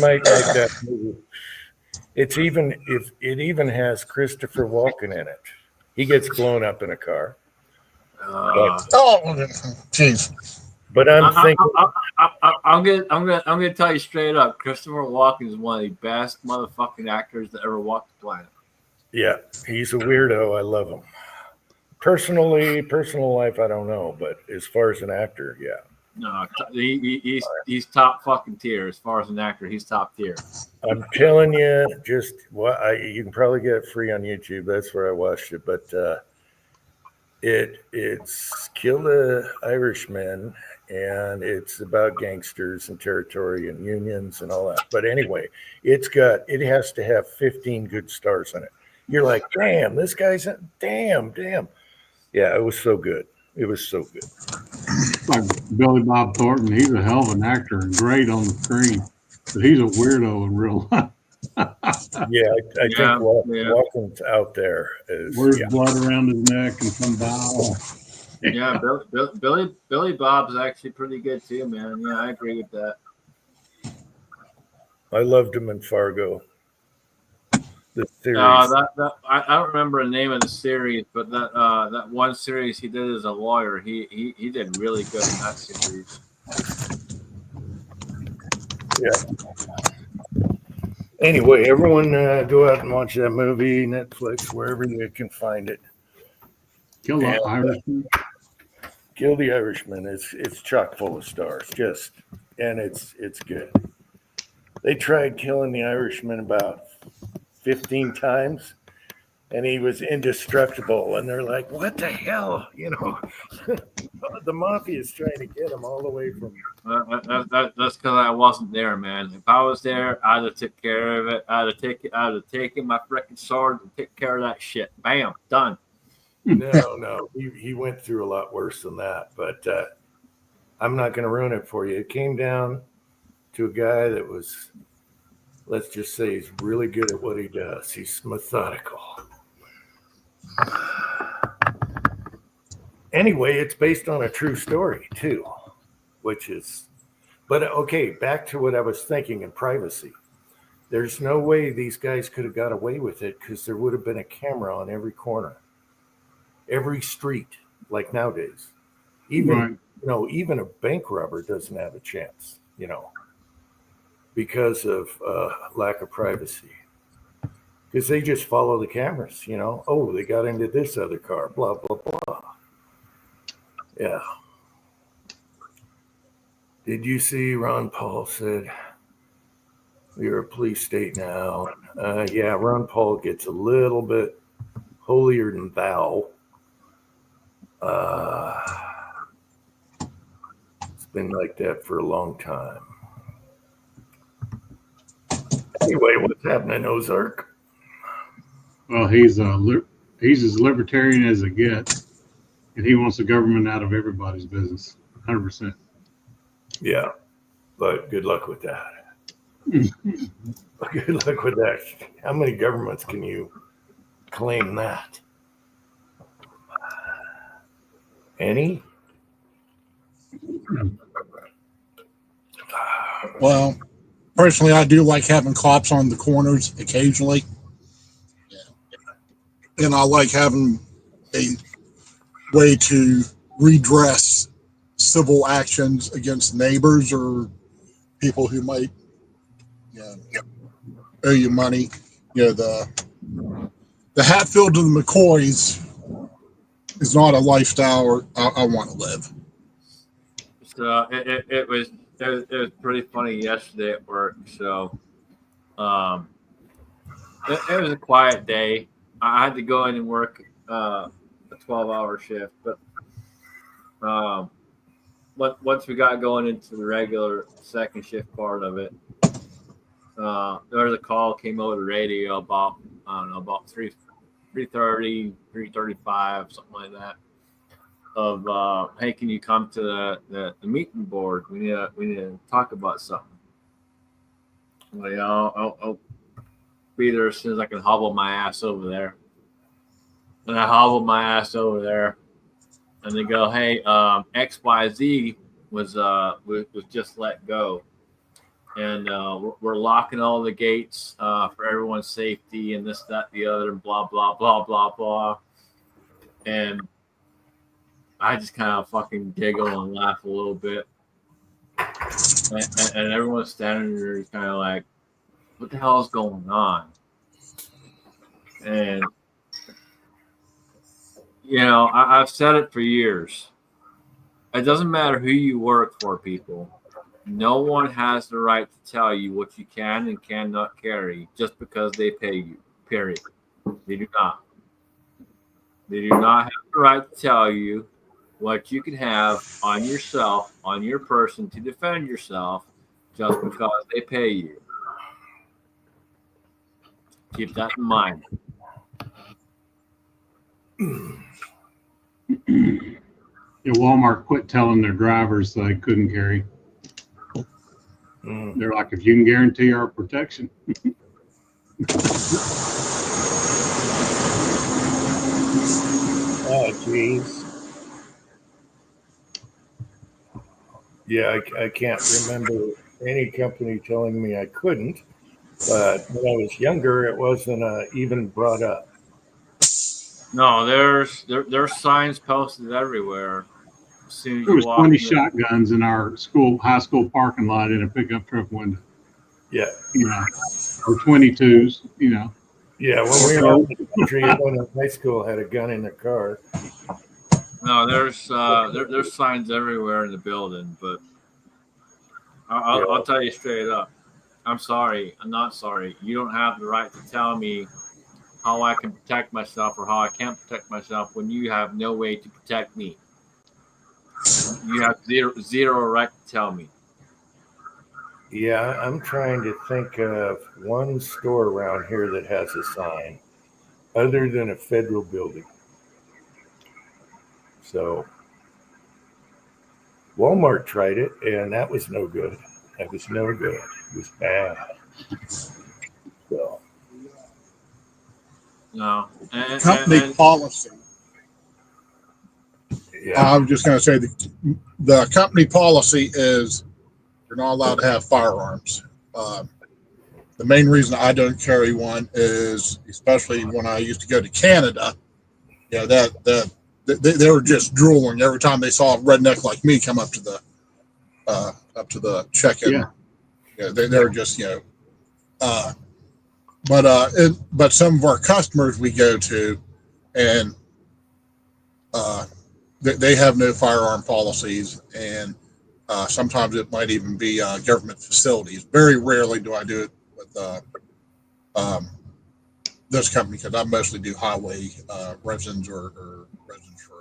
might like that movie. It even has Christopher Walken in it. He gets blown up in a car. Oh, jeez. But I'm thinking, I'm gonna tell you straight up. Christopher Walken is one of the best motherfucking actors that ever walked the planet. yeah, he's a weirdo. I love him. Personal life, I don't know, but as far as an actor, yeah. No, he's top fucking tier. As far as an actor, he's top tier. I'm telling you, just you can probably get it free on YouTube. That's where I watched it, but it's Kill the Irishman, and it's about gangsters and territory and unions and all that. But anyway, it has to have 15 good stars in it. You're like, damn, this guy's damn. Yeah, it was so good. It was so good. Like Billy Bob Thornton, he's a hell of an actor and great on the screen, but he's a weirdo in real life. Yeah, I think Walken's out there. Wears blood around his neck and some bowel. Yeah, Billy Bob's actually pretty good too, man. Yeah, I agree with that. I loved him in Fargo. The series. I don't remember the name of the series, but that one series he did as a lawyer, he did really good in that series. Anyway, everyone go out and watch that movie, Netflix, wherever you can find it. Kill the Yeah. Irishman. Kill the Irishman. It's chock full of stars, and it's good. They tried killing the Irishman about 15 times, and he was indestructible. And they're like, "What the hell?" The mafia is trying to get him all the way from. That's because I wasn't there, man. If I was there, I'd have took care of it. I'd have taken my freaking sword and take care of that shit. Bam, done. No, he went through a lot worse than that. But I'm not going to ruin it for you. It came down to a guy that was, let's just say, he's really good at what he does. He's methodical. Anyway, it's based on a true story too, which is, but okay, back to what I was thinking in privacy. There's no way these guys could have got away with it because there would have been a camera on every corner, every street, like nowadays. Even, Right. Even a bank robber doesn't have a chance, because of lack of privacy. Because they just follow the cameras, Oh, they got into this other car, blah, blah, blah. Yeah. Did you see Ron Paul said, we're a police state now? Yeah, Ron Paul gets a little bit holier than thou. It's been like that for a long time. Anyway, what's happening, Ozark? Well, he's as libertarian as it gets, and he wants the government out of everybody's business, 100%. Yeah, but good luck with that. Good luck with that. How many governments can you claim that? Any? Well, personally, I do like having cops on the corners occasionally. And I like having a way to redress civil actions against neighbors or people who might owe you money. The Hatfield to the McCoys is not a lifestyle I want to live. So it was pretty funny yesterday at work. So it was a quiet day. I had to go in and work a 12-hour shift, but once we got going into the regular second shift part of it, there was a call came over the radio about 3:30, 3:35, something like that. Of hey, can you come to the meeting board? We need to talk about something. Well, yeah, I'll be there as soon as I can hobble my ass over there. And I hobbled my ass over there, and they go, "Hey, XYZ was just let go, and we're locking all the gates for everyone's safety, and this, that, the other, and blah blah blah blah blah." And I just kind of fucking giggle and laugh a little bit, and everyone's standing there, kind of like, "What the hell is going on?" And I've said it for years. It doesn't matter who you work for, people. No one has the right to tell you what you can and cannot carry just because they pay you. Period. They do not. They do not have the right to tell you what you can have on yourself, on your person to defend yourself just because they pay you. Keep that in mind. Walmart quit telling their drivers they couldn't carry. They're like, if you can guarantee our protection. Oh, jeez. Yeah, I can't remember any company telling me I couldn't. But when I was younger, it wasn't even brought up. No, there's signs posted everywhere. As soon as There you was walk 20 in the- shotguns in our high school parking lot in a pickup truck window, Yeah. you know, or 22s, you know. Yeah, when we were out in the country, everyone in high school had a gun in their car. No, there's signs everywhere in the building, but I'll tell you straight up. I'm sorry. I'm not sorry. You don't have the right to tell me how I can protect myself or how I can't protect myself when you have no way to protect me. You have zero right to tell me. Yeah, I'm trying to think of one store around here that has a sign other than a federal building. So Walmart tried it, and that was no good. That was no good. It was bad. So, No. Company policy. yeah. I was just going to say the company policy is you're not allowed to have firearms. The main reason I don't carry one is, especially when I used to go to Canada, they were just drooling every time they saw a redneck like me come up to the check-in. Yeah. They were just but some of our customers we go to, and they have no firearm policies, and sometimes it might even be government facilities. Very rarely do I do it with this company because I mostly do highway resins or resins for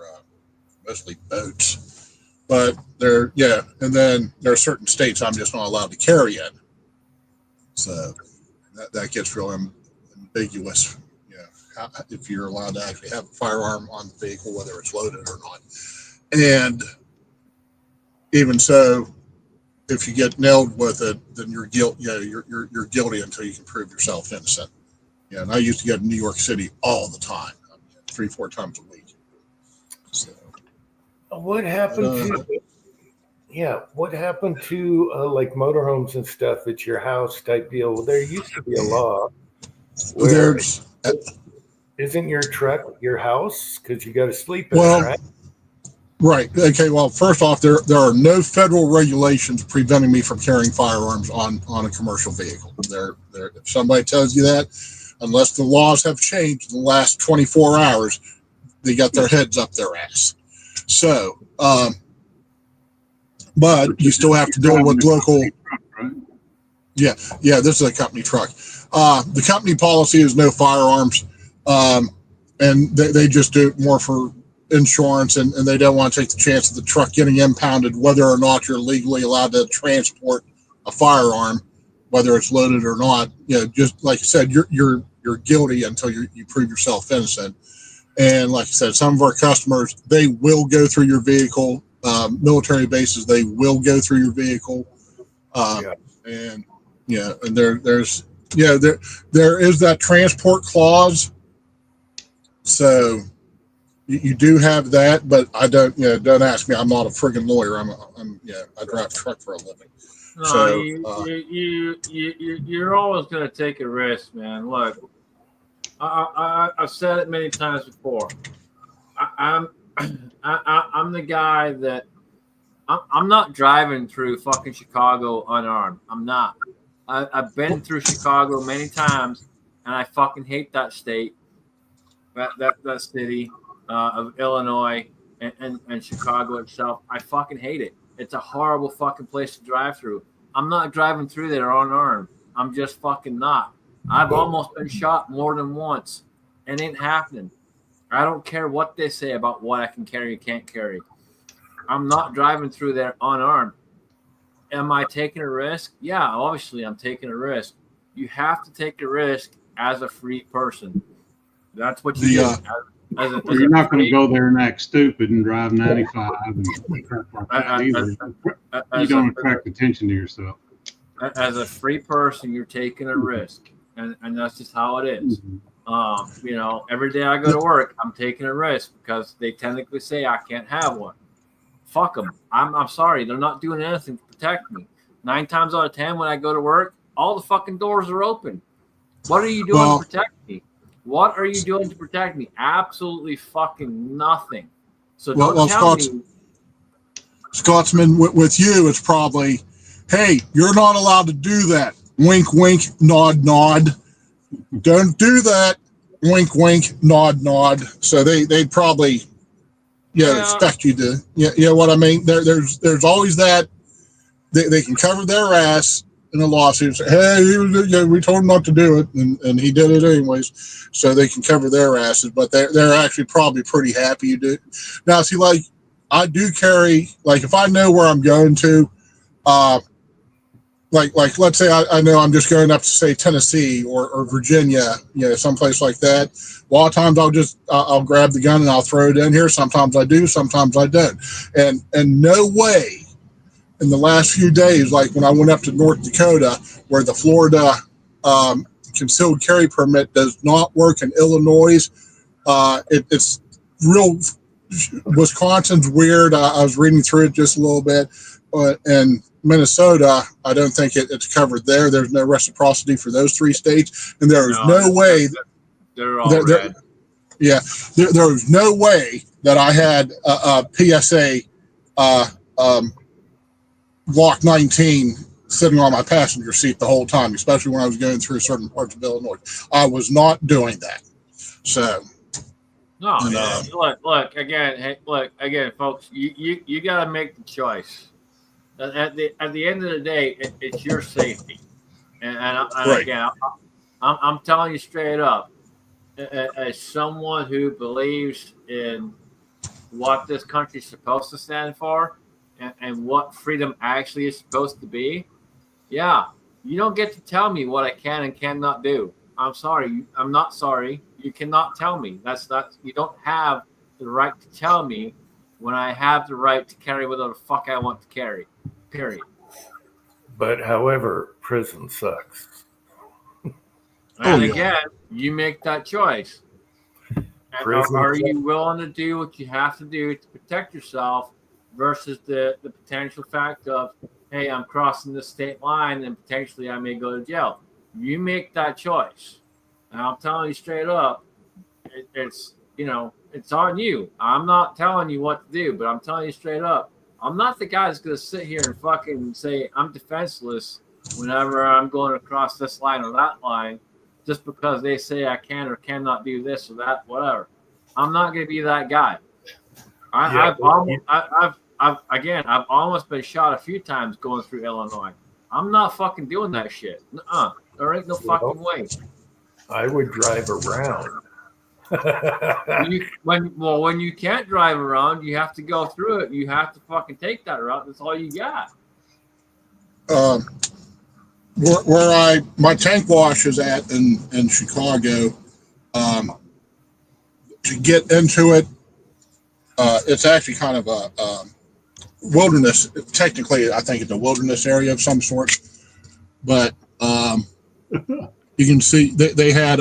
mostly boats. But and then there are certain states I'm just not allowed to carry in. So that gets real ambiguous. If you're allowed to actually have a firearm on the vehicle, whether it's loaded or not. And even so, if you get nailed with it, then you're guilty until you can prove yourself innocent. Yeah, and I used to go to New York City all the time, 3-4 times a week. So, What happened what happened to like motorhomes and stuff at your house type deal? Well, there used to be a law where isn't your truck your house because you got to sleep in it, right? Right. Okay. Well, first off, there are no federal regulations preventing me from carrying firearms on a commercial vehicle. If somebody tells you that, unless the laws have changed in the last 24 hours, they got their heads up their ass. So, but you still have to deal with local. Yeah. This is a company truck. The company policy is no firearms, and they just do it more for insurance, and they don't want to take the chance of the truck getting impounded, whether or not you're legally allowed to transport a firearm, whether it's loaded or not. Just like I said, you're guilty until you prove yourself innocent. And like I said, some of our customers, they will go through your vehicle. Military bases, they will go through your vehicle. And there is that transport clause. So you do have that, but I don't. Don't ask me. I'm not a friggin' lawyer. I drive a truck for a living. No, So you're always going to take a risk, man. Look, I've said it many times before. I'm the guy that I'm not driving through fucking Chicago unarmed. I'm not. I've been through Chicago many times, and I fucking hate that state, that city of Illinois and Chicago itself. I fucking hate it. It's a horrible fucking place to drive through. I'm not driving through there unarmed. I'm just fucking not. I've almost been shot more than once. It ain't happening. I don't care what they say about what I can carry and can't carry. I'm not driving through there unarmed. Am I taking a risk? Yeah, obviously I'm taking a risk. You have to take a risk as a free person. That's what you do. You're not going to go there and act stupid and drive 95 and crap like that either. You don't attract attention to yourself. As a free person, you're taking a risk, and that's just how it is. Every day I go to work, I'm taking a risk because they technically say I can't have one. Fuck them. I'm sorry. They're not doing anything to protect me. 9 times out of 10, when I go to work, all the fucking doors are open. What are you doing Well- to protect me? What are you doing to protect me? Absolutely fucking nothing. So don't Well, tell Scott's- me. Scotsman, with you, it's probably, hey, you're not allowed to do that. Wink, wink, nod, nod. Don't do that. Wink, wink, nod, nod. So they'd probably, Yeah. expect you to, you know what I mean? There's always that. They can cover their ass in a lawsuit. Say, hey, we told him not to do it, and he did it anyways. So they can cover their asses, but they're actually probably pretty happy you do. Now, see, like, I do carry, like, if I know where I'm going to, like let's say I know I'm just going up to, say, Tennessee or Virginia, someplace like that. A lot of times I'll grab the gun and I'll throw it in here. Sometimes I do, sometimes I don't. And no way in the last few days, like when I went up to North Dakota, where the Florida concealed carry permit does not work in Illinois, it's real. Wisconsin's weird. I was reading through it just a little bit, and Minnesota, I don't think it's covered there. There's no reciprocity for those three states, and there is no way. They're all They're- red. Yeah, there was no way that I had a PSA Glock 19 sitting on my passenger seat the whole time, especially when I was going through certain parts of Illinois. I was not doing that. So. No, And, yeah. Look again, folks. You got to make the choice. At the end of the day, it's your safety, and Right. again, I'm telling you straight up, as someone who believes in what this country's supposed to stand for, and what freedom actually is supposed to be. Yeah, you don't get to tell me what I can and cannot do. I'm sorry. I'm not sorry. You cannot tell me. That's not. You don't have the right to tell me when I have the right to carry whatever the fuck I want to carry. Period. But however, prison sucks. And yeah. again, you make that choice. And Prison are sucks. you willing to do what you have to do to protect yourself versus the potential fact of, hey, I'm crossing the state line and potentially I may go to jail? You make that choice. And I'm telling you straight up, it's on you. I'm not telling you what to do, but I'm telling you straight up, I'm not the guy that's going to sit here and fucking say I'm defenseless whenever I'm going across this line or that line just because they say I can or cannot do this or that, whatever. I'm not going to be that guy. I've almost been shot a few times going through Illinois. I'm not fucking doing that shit. There ain't no fucking way. I would drive around. When you can't drive around, you have to go through it. You have to fucking take that route. That's all you got. Where my tank wash is at in Chicago, to get into it, it's actually kind of a wilderness. Technically, I think it's a wilderness area of some sort, but you can see they had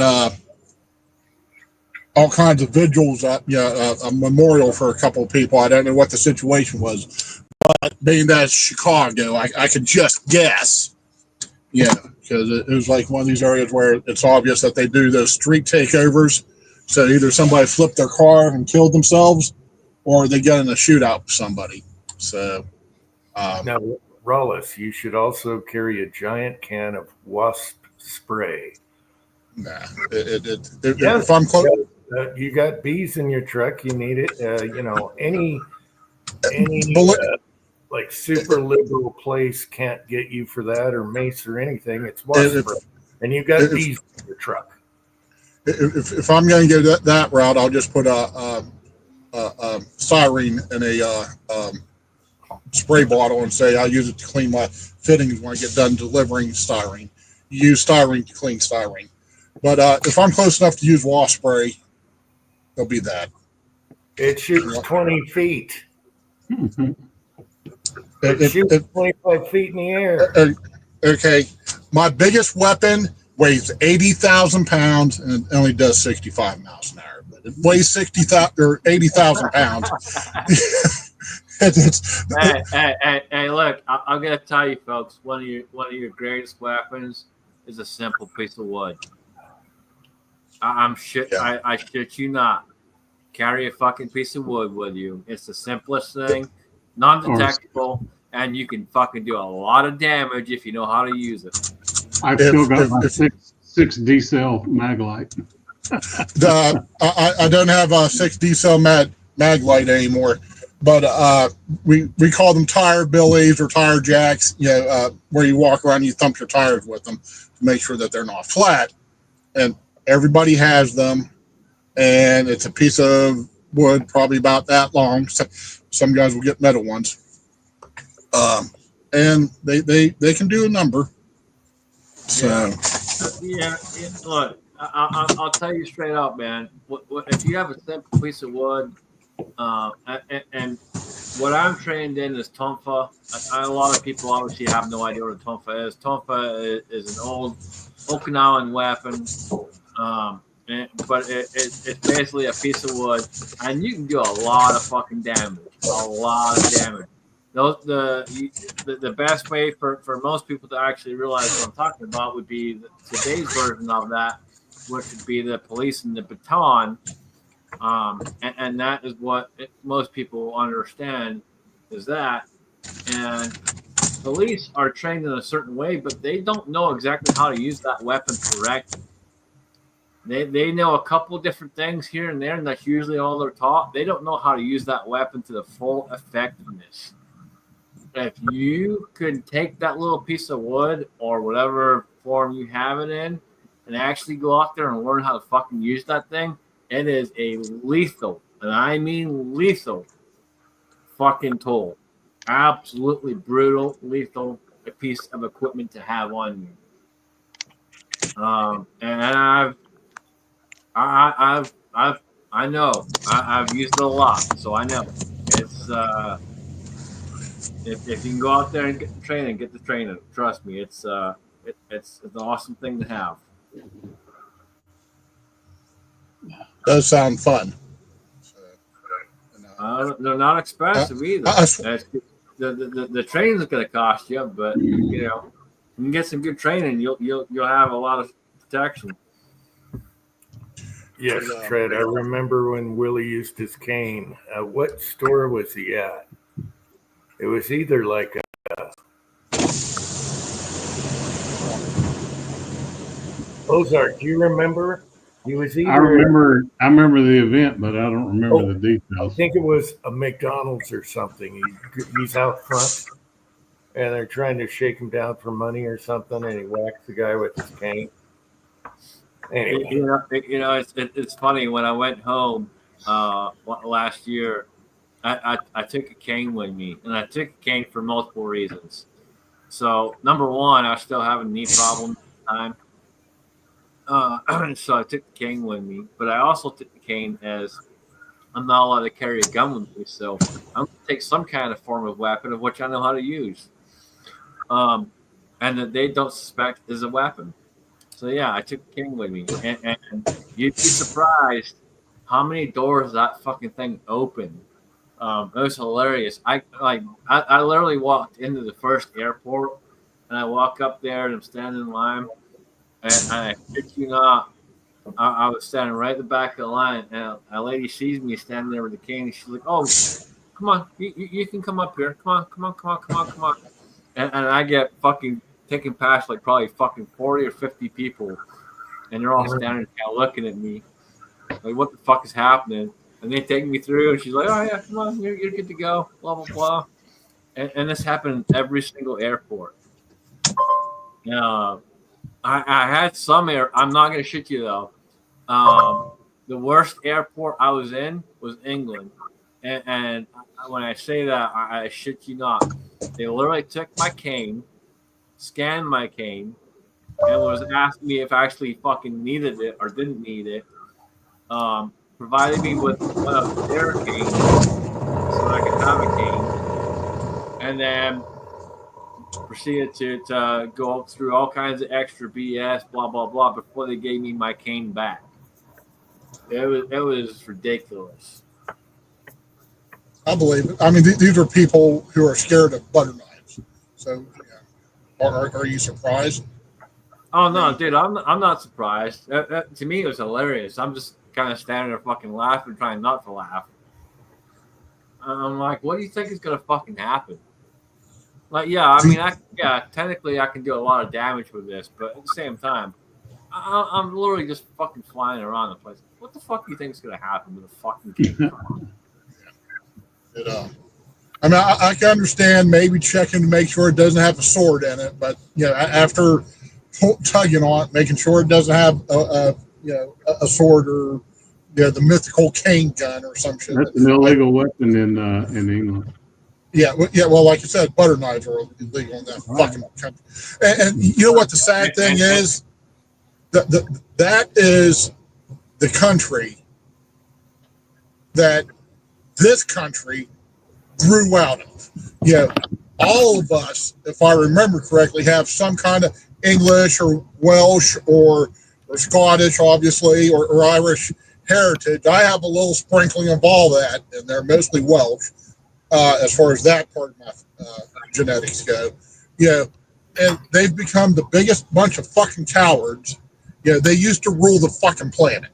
all kinds of vigils at a memorial for a couple of people. I don't know what the situation was, but being that it's Chicago, I could just guess. Yeah, because it was like one of these areas where it's obvious that they do those street takeovers. So either somebody flipped their car and killed themselves, or they got in a shootout with somebody. So Now, Rollis, you should also carry a giant can of wasp spray. nah, Yes, if I'm close, you got bees in your truck, you need it. Any bullet. like super liberal place can't get you for that, or mace or anything. It's wasp spray, and you got bees in your truck. If I'm going to go that route, I'll just put a styrene in a spray bottle and say I use it to clean my fittings when I get done delivering styrene. You use styrene to clean styrene. But if I'm close enough to use wasp spray, it'll be that. It shoots 20 feet. It If- shoots if- 25 feet in the air. Okay, my biggest weapon weighs 80,000 pounds and it only does 65 miles an hour. But it weighs 60,000 or 80,000 pounds. It's Hey! Look, I'm gonna tell you, folks. One of your greatest weapons is a simple piece of wood. I'm shit. Yeah. I shit you not. Carry a fucking piece of wood with you. It's the simplest thing, non-detectable, and you can fucking do a lot of damage if you know how to use it. I've still got my six D cell Maglite. I don't have a 6D cell mag light anymore, but we call them tire billies or tire jacks. Where you walk around, you thump your tires with them to make sure that they're not flat. And everybody has them, and it's a piece of wood probably about that long. Some guys will get metal ones, and they can do a number. So yeah. Look, I'll tell you straight up, man. If you have a simple piece of wood, and what I'm trained in is tonfa. A lot of people obviously have no idea what a tonfa is. Tonfa is an old Okinawan weapon, but it's basically a piece of wood, and you can do a lot of fucking damage. A lot of damage. The best way for most people to actually realize what I'm talking about would be today's version of that, which would be the police and the baton. And that is what most people understand is that. And police are trained in a certain way, but they don't know exactly how to use that weapon correctly. They know a couple different things here and there, and that's usually all they're taught. They don't know how to use that weapon to the full effectiveness. If you could take that little piece of wood or whatever form you have it in and actually go out there and learn how to fucking use that thing, it is a lethal, and I mean lethal, fucking tool. Absolutely brutal, lethal piece of equipment to have on you. And I've used it a lot, so I know it's. If you can go out there and get the training. Trust me, it's an awesome thing to have. does sound fun. They're not expensive either. The training's going to cost you, but you can get some good training. You'll have a lot of protection. Yes, Fred. I remember when Willie used his cane. What store was he at? It was either like a Ozark. Do you remember? He was either. I remember the event, but I don't remember the I details. think it was a McDonald's or something. He's out front, and they're trying to shake him down for money or something, and he whacks the guy with his cane. Anyway. It's funny. When I went home last year, I took a cane with me, and I took a cane for multiple reasons. So, number one, I was still having knee problems at the time. So I took the cane with me, but I also took the cane as I'm not allowed to carry a gun with me. So I'm going to take some kind of form of weapon of which I know how to use. And that they don't suspect is a weapon. So yeah, I took the cane with me. And you'd be surprised how many doors that fucking thing opened. It was hilarious. I literally walked into the first airport, and I walk up there and I'm standing in line, and I kid you not, I was standing right at the back of the line, and a lady sees me standing there with the cane, and she's like, "Oh, come on, you can come up here. Come on." And I get fucking taken past like probably fucking 40 or 50 people, and they're all standing kind of looking at me like, "What the fuck is happening?" And they take me through, and she's like, "Oh yeah, come on, you're good to go." Blah blah blah. And this happened in every single airport. I had some I'm not gonna shit you though. The worst airport I was in was England, and when I say that, I shit you not. They literally took my cane, scanned my cane, and was asking me if I actually fucking needed it or didn't need it. Provided me with one of their canes so I could have a cane, and then proceeded to go through all kinds of extra BS, blah blah blah, before they gave me my cane back. It was ridiculous. I believe it. I mean, these are people who are scared of butter knives. So, yeah. Are you surprised? Oh no, dude, I'm not surprised. To me, it was hilarious. I'm just kind of standing there fucking laughing, trying not to laugh. I'm like, what do you think is gonna fucking happen? Like, yeah, I mean, technically I can do a lot of damage with this, but at the same time, I'm literally just fucking flying around the place. What the fuck do you think is gonna happen with a fucking kid? I mean, I can understand maybe checking to make sure it doesn't have a sword in it, but after tugging on it, making sure it doesn't have a sword or the mythical cane gun or some shit. That's an illegal weapon in England. Yeah, well, like I said, butter knives are illegal in that fucking country. And you know what the sad thing is? That is the country that this country grew out of. All of us, if I remember correctly, have some kind of English or Welsh or Scottish, obviously, or Irish heritage. I have a little sprinkling of all that, and they're mostly Welsh as far as that part of my genetics go. And they've become the biggest bunch of fucking cowards. They used to rule the fucking planet.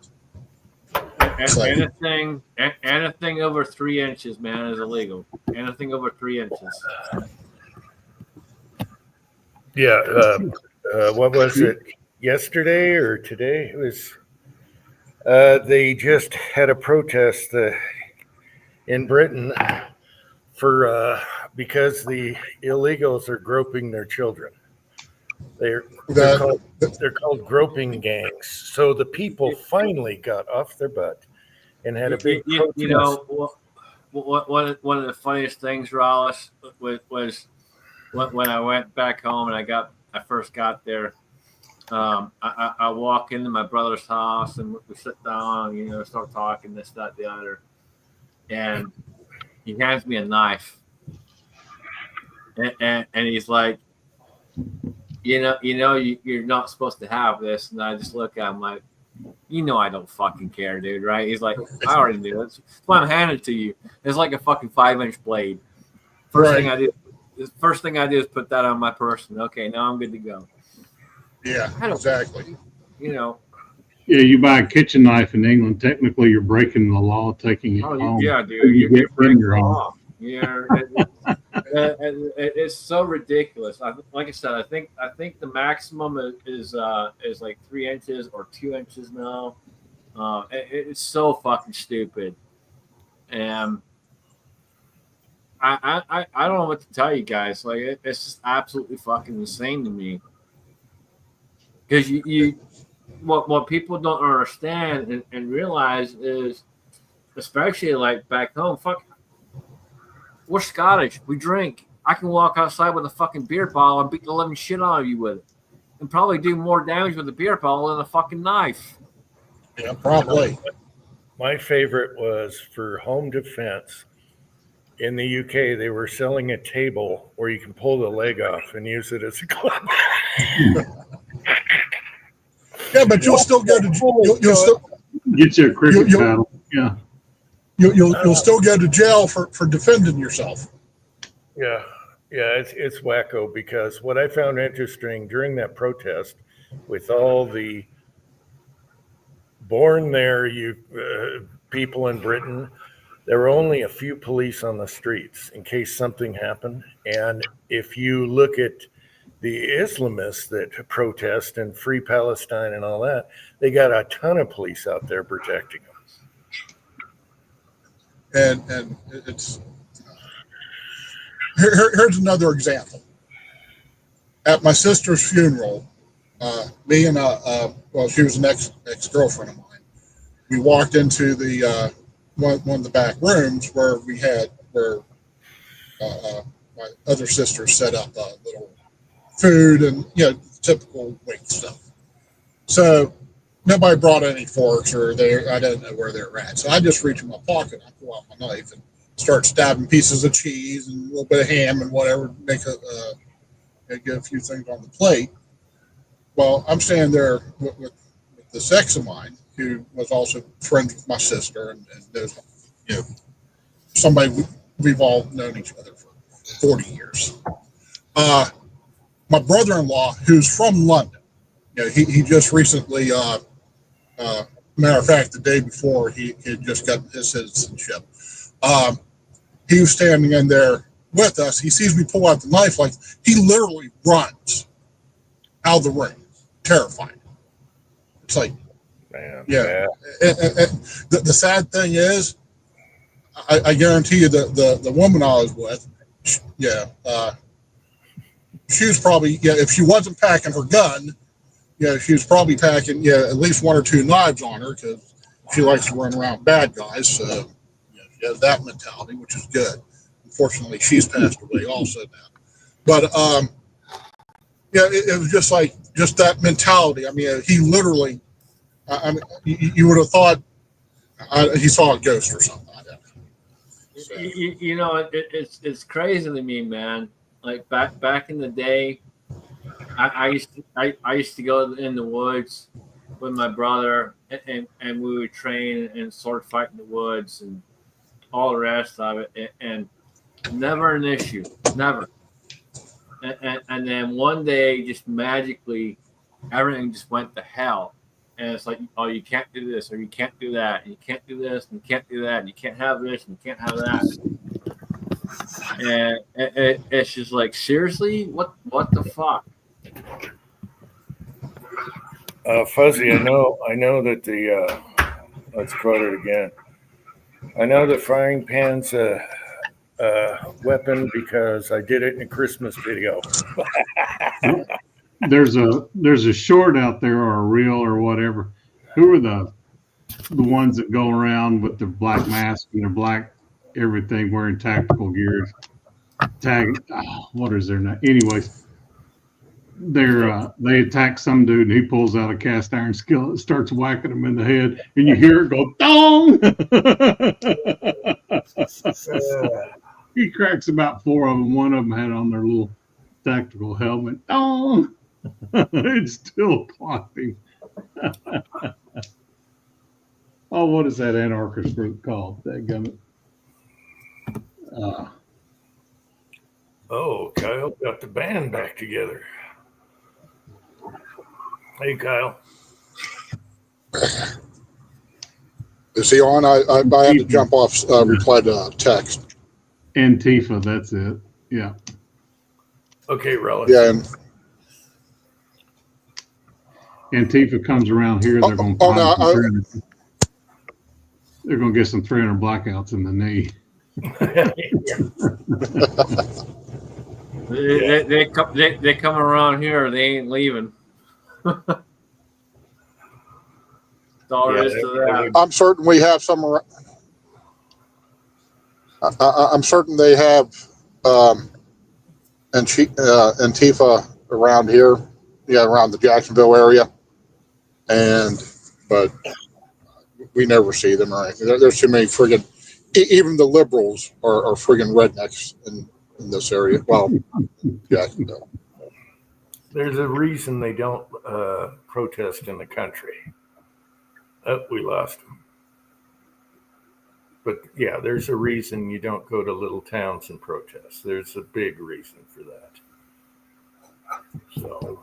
Anything over 3 inches, man, is illegal. Anything over 3 inches. Yeah. What was it? Yesterday or today? It was. They just had a protest in Britain because the illegals are groping their children. They're called groping gangs. So the people finally got off their butt and had a big protest. One of the funniest things, Rollis, was when I went back home and I first got there. I walk into my brother's house and we sit down, start talking, this, that, the other, and he hands me a knife, and he's like, you're not supposed to have this, and I just look at him like, I don't fucking care, dude, right? He's like, I already knew it. That's why I'm handing it to you. It's like a fucking 5-inch blade. First thing I do is put that on my person. Okay, now I'm good to go. Yeah, exactly. Yeah, you buy a kitchen knife in England, technically you're breaking the law, taking it home. Yeah, dude, you're breaking the law. Yeah, it's so ridiculous. Like I said, I think the maximum is like 3 inches or 2 inches now. It's so fucking stupid, and I don't know what to tell you guys. Like it's just absolutely fucking insane to me. Because what people don't understand and realize is, especially like back home, we're Scottish. We drink. I can walk outside with a fucking beer bottle and beat the living shit out of you with it, and probably do more damage with a beer bottle than a fucking knife. Yeah, probably. My favorite was for home defense. In the UK, they were selling a table where you can pull the leg off and use it as a club. Yeah, but you'll still go to you'll still get you a cricket paddle. Yeah, you'll still go to jail for defending yourself. Yeah, it's wacko, because what I found interesting during that protest, with all the born there people in Britain, there were only a few police on the streets in case something happened. And if you look at the Islamists that protest and free Palestine and all that, they got a ton of police out there protecting them. And it's here's another example. At my sister's funeral, me and she was an ex-girlfriend of mine. We walked into the one of the back rooms where my other sister set up a little food and typical wake stuff. So nobody brought any forks or I didn't know where they were at. So I just reach in my pocket, I pull out my knife and start stabbing pieces of cheese and a little bit of ham and whatever, get a few things on the plate. Well, I'm standing there with this ex of mine who was also friends with my sister and knows, somebody we've all known each other for 40 years. My brother-in-law, who's from London, he just recently, matter of fact, the day before he had just got his citizenship. He was standing in there with us. He sees me pull out the knife, like he literally runs out of the ring, terrified. It's like, Man, yeah. And the sad thing is, I guarantee you the woman I was with, she was probably, if she wasn't packing her gun, she was probably packing, at least 1 or 2 knives on her, because she likes to run around bad guys. So she has that mentality, which is good. Unfortunately, she's passed away also now. But it was just that mentality. I mean, he literally, you would have thought he saw a ghost or something like that. So. It's crazy to me, man. Like back in the day, I used to go in the woods with my brother, and we would train and sword fight in the woods and all the rest of it, and never an issue, never. And then one day, just magically, everything just went to hell. And it's like, oh, you can't do this, or you can't do that, and you can't do this, and you can't do that, and you can't have this, and you can't have that. And it's just like, seriously, what the fuck? Fuzzy, I know that the let's quote it again. I know the frying pan's a weapon because I did it in a Christmas video. There's a short out there or a reel or whatever. Who are the ones that go around with their black mask and their black everything, wearing tactical gear? What is their name? Anyways, they attack some dude and he pulls out a cast iron skillet, starts whacking him in the head, and you hear it go dong. He cracks about 4 of them. One of them had on their little tactical helmet. Dong. It's still clapping. Oh, what is that anarchist group called? That gummit. Oh, Kyle got the band back together. Hey, Kyle. Is he on? I had to jump off, reply to text. Antifa, that's it. Yeah. Okay, Relic. Yeah. And, Antifa comes around here, they're going to they're going to get some 300 blackouts in the knee. They come around here, they ain't leaving. All there is to that. I'm certain we have some. I'm certain they have Antifa around here, around the Jacksonville area, but we never see them or anything. There's too many friggin'. Even the liberals are friggin' rednecks in this area. Well, Jacksonville. There's a reason they don't protest in the country. Oh, we lost them. But yeah, there's a reason you don't go to little towns and protest. There's a big reason for that. So.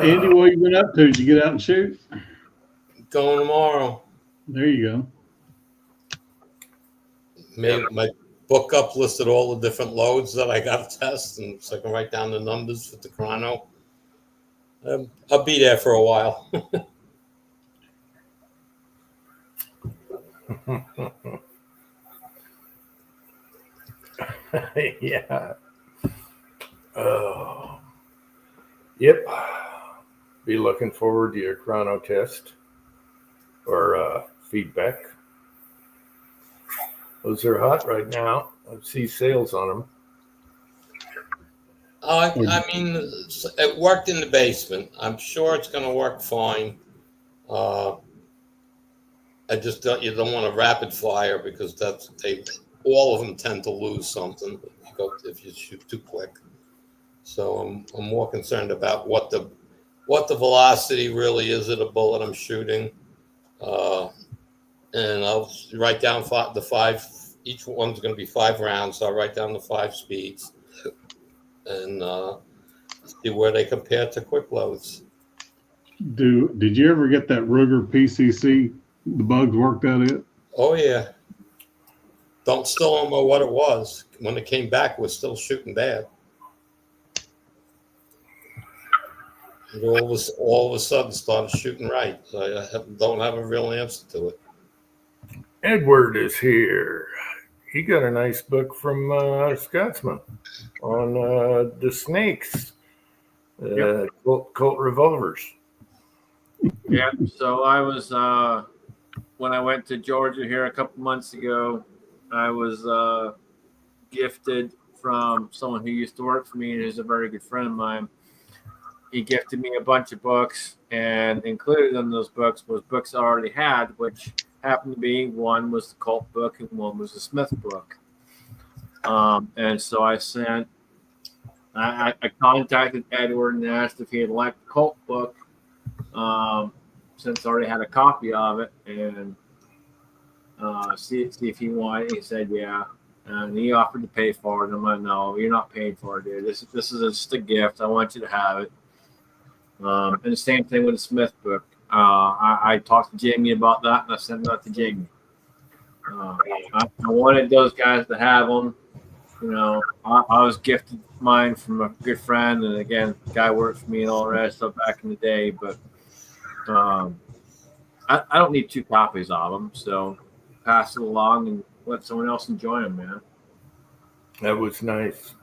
Andy, what you been up to? Did you get out and shoot? Going tomorrow. There you go. My book up listed all the different loads that I got to test, and so I can write down the numbers for the chrono. I'll be there for a while. Yeah. Oh. Yep. Be looking forward to your chrono test or feedback. Those are hot right now. I see sales on them. I mean, it worked in the basement. I'm sure it's going to work fine. I just you don't want a rapid fire because all of them tend to lose something if you shoot too quick. So I'm more concerned about what what the velocity really is of the bullet I'm shooting. And I'll write down the five. Each one's going to be 5 rounds. So I'll write down the 5 speeds and see where they compare to quick loads. Did you ever get that Ruger PCC? The bugs worked out it? Oh yeah. Don't still know what it was. When it came back, it was still shooting bad. It all of a sudden started shooting right. So I don't have a real answer to it. Edward is here. He got a nice book from Scotsman on the snakes, Colt revolvers. Yeah. So I was when I went to Georgia here a couple months ago, I was gifted from someone who used to work for me and is a very good friend of mine. He gifted me a bunch of books, and included in those books was books I already had, which happened to be one was the Colt book and one was the Smith book. And so I contacted Edward and asked if he had liked the Colt book, since I already had a copy of it, and see if he wanted it. He said, yeah. And he offered to pay for it. And I'm like, no, you're not paying for it, dude. This is just a gift. I want you to have it. And the same thing with the Smith book. I talked to Jamie about that, and I sent that to Jamie. I wanted those guys to have them. You know, I was gifted mine from a good friend, and again, the guy worked for me and all the rest of back in the day. But I don't need 2 copies of them, so pass it along and let someone else enjoy them, man. That was nice.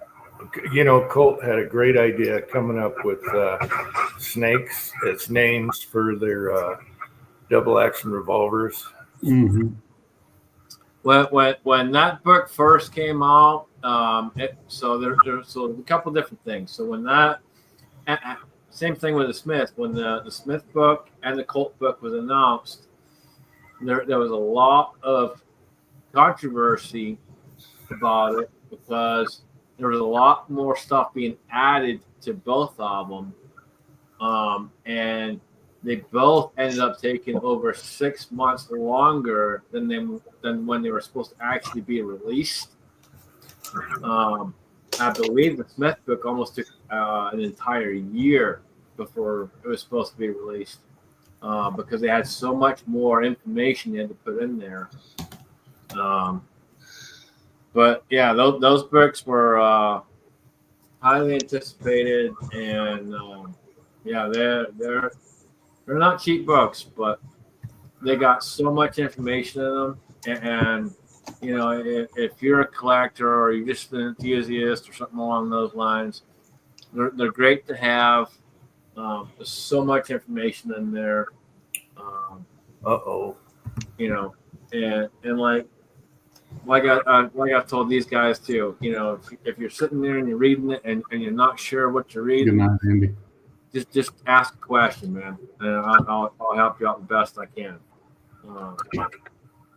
You know, Colt had a great idea coming up with snakes as names for their double action revolvers. Mm-hmm. When that book first came out, so there's a couple different things. So when that, same thing with the Smith. When the Smith book and the Colt book was announced, there was a lot of controversy about it because there was a lot more stuff being added to both of them, and they both ended up taking over 6 months longer than when they were supposed to actually be released. I believe the Smith book almost took an entire year before it was supposed to be released, because they had so much more information they had to put in there. But yeah, those books were highly anticipated, and yeah, they're not cheap books, but they got so much information in them. And you know, if you're a collector or you're just an enthusiast or something along those lines, they're great to have. There's so much information in there. You know, and like I told these guys too, you know, if you're sitting there and you're reading it and you're not sure what you're reading, Good night, Andy. just ask a question, man, and I'll help you out the best I can.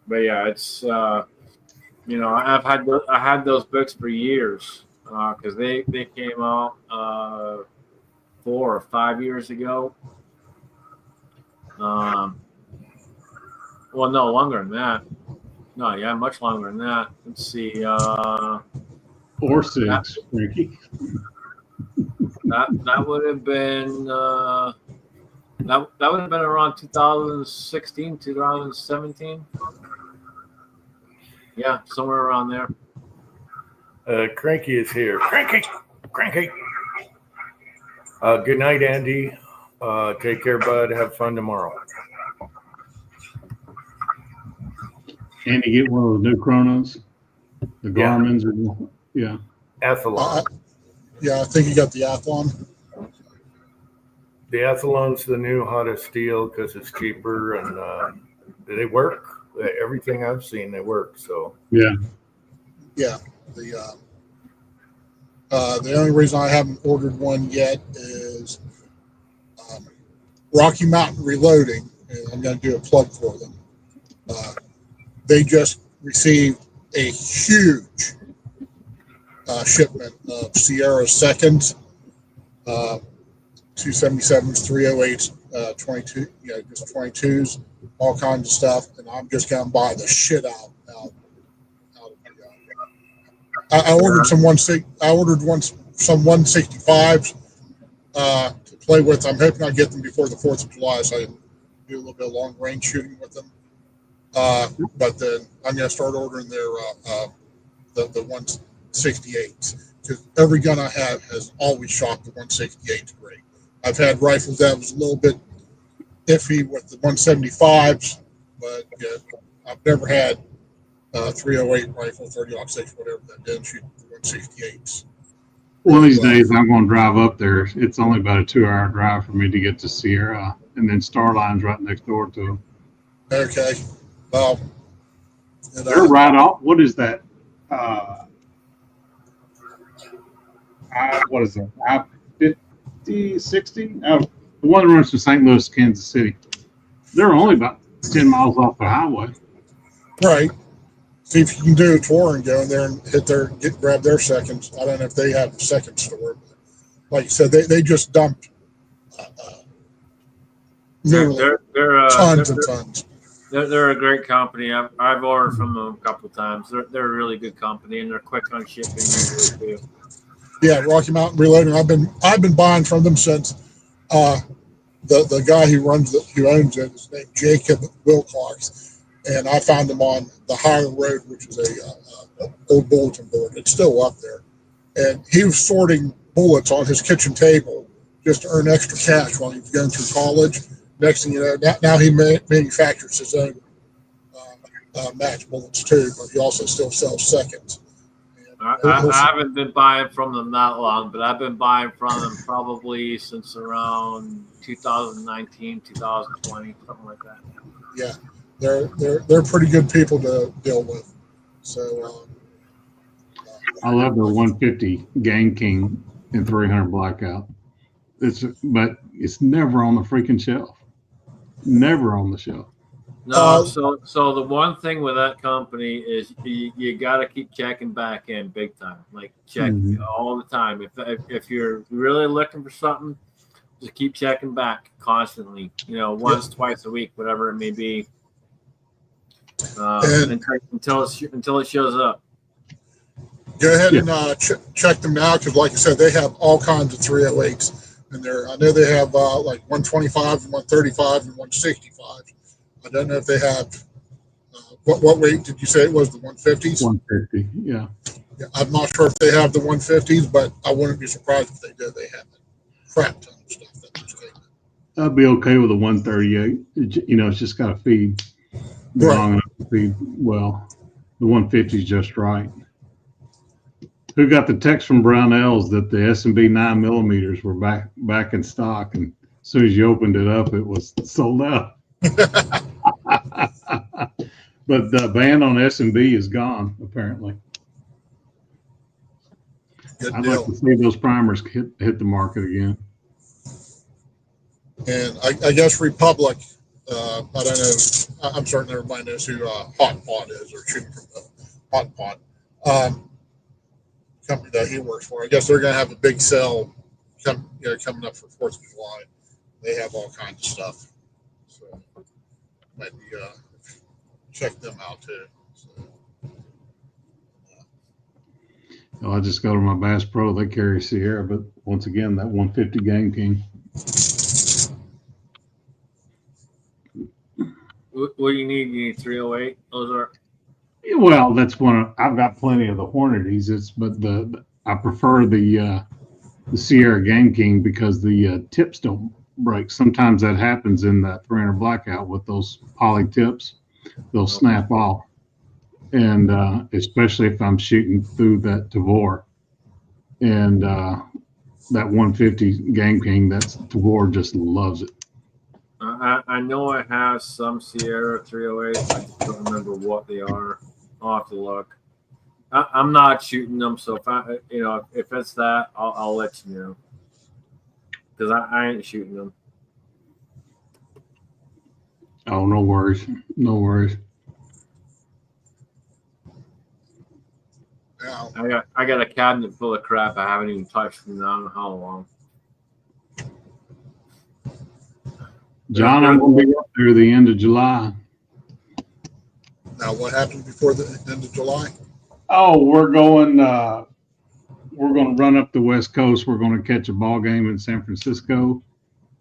But yeah, it's you know, I had those books for years because they came out 4 or 5 years ago. Well, no, longer than that. No, yeah, much longer than that. Let's see. Or 6, Ricky. That would have been that would have been around 2016, 2017. Yeah, somewhere around there. Cranky is here. Cranky. Good night, Andy. Take care, bud. Have fun tomorrow. Andy, get one of the new Chronos, the Garmin's, or yeah. Athlon. Yeah, I think you got the Athlon. The Athlon's the new hottest deal because it's cheaper and they work. Everything I've seen, they work. So Yeah. The only reason I haven't ordered one yet is Rocky Mountain Reloading, and I'm going to do a plug for them. They just received a huge shipment of Sierra Seconds 277s, 308s, 22, just 22s, all kinds of stuff. And I'm just going to buy the shit out of I ordered some some 165s to play with. I'm hoping I get them before the 4th of July, so I can do a little bit of long range shooting with them. But then I'm going to start ordering their the 168s, because every gun I have has always shot the 168s great. I've had rifles that was a little bit iffy with the 175s, but I've never had 308 rifle, 30-06, whatever that didn't shoot the 168s. One of these days, I'm going to drive up there. It's only about a 2-hour drive for me to get to Sierra, and then Starline's right next door to them. Okay. Well, they're right off. What is that? What is it? I-50, 60? The one that runs from St. Louis to Kansas City. They're only about 10 miles off the highway. Right. See if you can do a tour and go in there and grab their seconds. I don't know if they have a second store. But like you said, they just dumped literally tons and tons. They're a great company. I've ordered from them a couple of times. They're a really good company, and they're quick on shipping usually too. Yeah, Rocky Mountain Reloading. I've been buying from them since the guy who owns it is named Jacob Wilcox, and I found him on the Higher Road, which is a old bulletin board. It's still up there, and he was sorting bullets on his kitchen table just to earn extra cash while he was going through college. Next thing you know, now he manufactures his own match bullets too, but he also still sells seconds. I haven't been buying from them that long, but I've been buying from them probably since around 2019, 2020, something like that. Yeah, they're pretty good people to deal with. So I love their 150 Gang King and 300 Blackout. But it's never on the freaking shelf. Never on the shelf. No, so the one thing with that company is you got to keep checking back in big time, like check all the time. If you're really looking for something, just keep checking back constantly. Once, twice a week, whatever it may be, until it shows up. Go ahead and check them now, because, like I said, they have all kinds of 308s. And I know they have like 125 and 135 and 165. I don't know if they have what weight did you say it was, the 150s? 150, yeah. I'm not sure if they have the 150s, but I wouldn't be surprised if they did. They have a crap ton of stuff that just came in. I'd be okay with a 138. It's just got to feed long enough to feed well. The 150 is just right. Who got the text from Brownells that the S&B 9mm were back in stock, and as soon as you opened it up, it was sold out. But the ban on S&B is gone, apparently. I'd like to see those primers hit the market again. And I guess Republic, I don't know, I'm certain everybody knows who Hot Pot is, or shooting from Hot Pot. Company that he works for. I guess they're going to have a big sale coming up for 4th of July. They have all kinds of stuff. So might be check them out too. Well, I just go to my Bass Pro. They carry Sierra, but once again, that 150 Gang King. What do you need? You need 308. Those are. Well, that's one. I've got plenty of the Hornadies. But I prefer the Sierra Gang King because the tips don't break. Sometimes that happens in that 300 Blackout with those poly tips; they'll snap off, and especially if I'm shooting through that Tavor, and that 150 Gang King, that Tavor just loves it. I know I have some Sierra 308. I just don't remember what they are. I'll have to look. I'm not shooting them, so if it's that, I'll let you know. Because I ain't shooting them. Oh, no worries. No worries. I got a cabinet full of crap I haven't even touched in I don't know how long. John, I'm going to be up there the end of July. Now, what happened before the end of July? Oh, we're going to run up the West Coast. We're going to catch a ball game in San Francisco,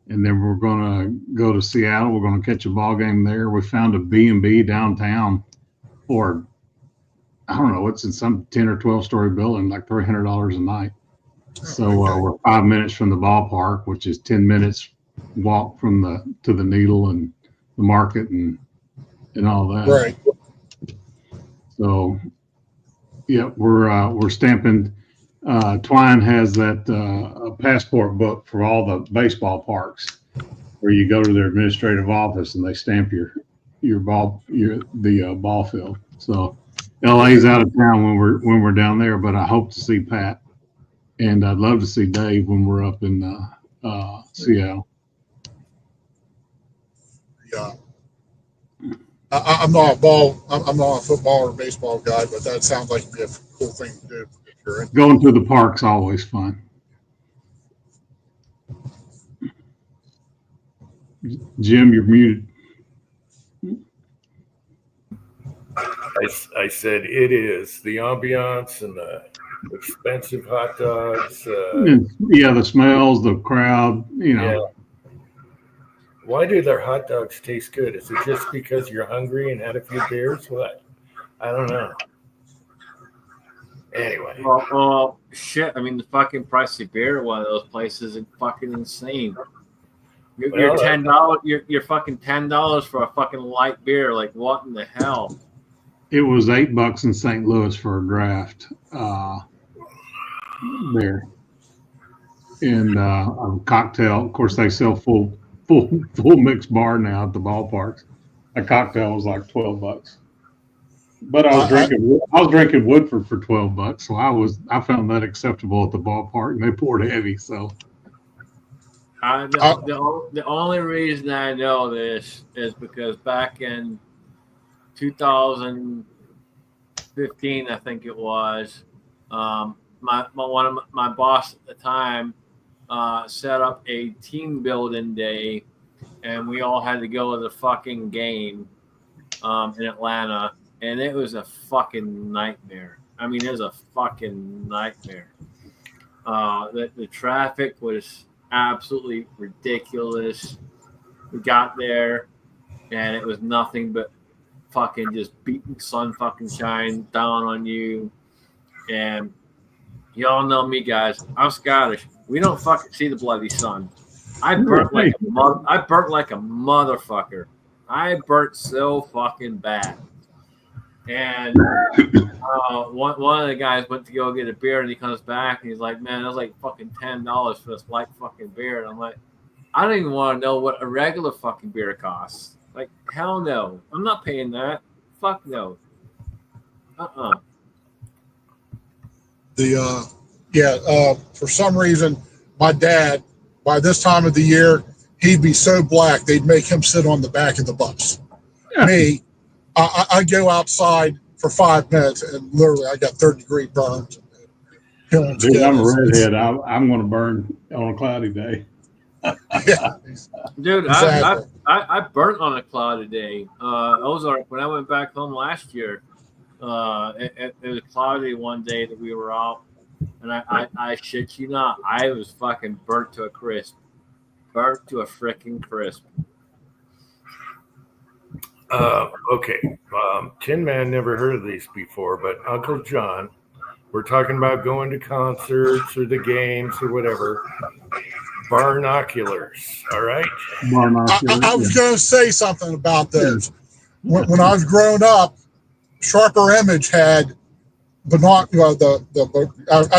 and then we're going to go to Seattle. We're going to catch a ball game there. We found a B&B downtown for, I don't know, it's in some 10 or 12 story building, like $300 a night. So okay. we're 5 minutes from the ballpark, which is 10 minutes walk from to the Needle and the market and all that. Right. So, yeah, we're stamping. Twine has that a passport book for all the baseball parks, where you go to their administrative office and they stamp the ball field. So, LA's out of town when we're down there, but I hope to see Pat, and I'd love to see Dave when we're up in Seattle. Yeah. I'm not a football or baseball guy, but that sounds like it'd be a cool thing to do if you're in. Going to the park's always fun. Jim, you're muted. I said it is the ambiance and the expensive hot dogs. Yeah, the smells, the crowd, Yeah. Why do their hot dogs taste good? Is it just because you're hungry and had a few beers? What? I don't know. Anyway. Well, shit. I mean, the fucking price of beer at one of those places is fucking insane. You're $10. You're fucking $10 for a fucking light beer. Like, what in the hell? It was $8 in St. Louis for a draft there, and a cocktail. Of course, they sell full mixed bar now at the ballparks. A cocktail was like $12, but I was drinking Woodford for $12, so I found that acceptable at the ballpark, and they poured heavy. So the only reason I know this is because back in 2015, I think it was, one of my boss at the time set up a team building day, and we all had to go to the fucking game in Atlanta, and it was a fucking nightmare. I mean, it was a fucking nightmare. The traffic was absolutely ridiculous. We got there, and it was nothing but fucking just beating sun fucking shine down on you. And y'all know me, guys. I'm Scottish. We don't fucking see the bloody sun. I burnt like a motherfucker. I burnt so fucking bad. And one of the guys went to go get a beer, and he comes back and he's like, "Man, that was like fucking $10 for this light fucking beer." And I'm like, I don't even want to know what a regular fucking beer costs. Like, hell no. I'm not paying that. Fuck no. For some reason, my dad, by this time of the year, he'd be so black, they'd make him sit on the back of the bus. Me, I go outside for 5 minutes, and literally I got 30-degree burns. Dude, I'm a redhead. I'm going to burn on a cloudy day. Yeah. Dude, Exactly. I burnt on a cloudy day. Ozark, when I went back home last year, it was cloudy one day that we were out, and I shit you not, I was fucking burnt to a crisp. Burnt to a freaking crisp. Okay. Tin Man never heard of these before, but Uncle John, we're talking about going to concerts or the games or whatever. Barnoculars, all right? I was going to say something about those. When I was growing up, Sharper Image had binocular. I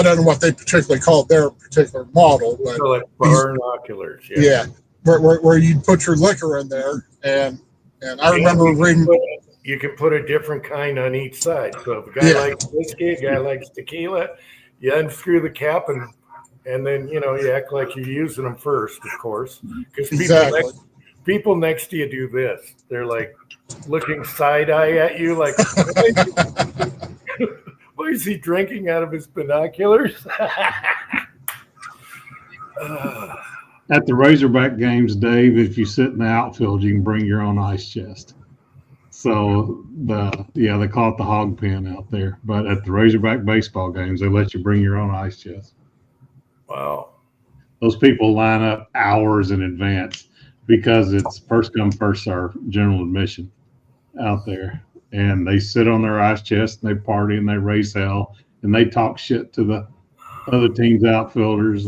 don't know what they particularly called their particular model, but Like barnoculars, yeah, where you'd put your liquor in there, and I remember reading. You can put a different kind on each side. So if a guy likes whiskey, a guy likes tequila, you unscrew the cap and then you act like you're using them first, of course, because people next to you do this. They're like looking side eye at you, like, why is he drinking out of his binoculars? At the Razorback games, Dave, if you sit in the outfield, you can bring your own ice chest. So they call it the hog pen out there. But at the Razorback baseball games, they let you bring your own ice chest. Wow. Those people line up hours in advance because it's first come, first serve, general admission out there. And they sit on their ice chest and they party and they raise hell and they talk shit to the other team's outfielders.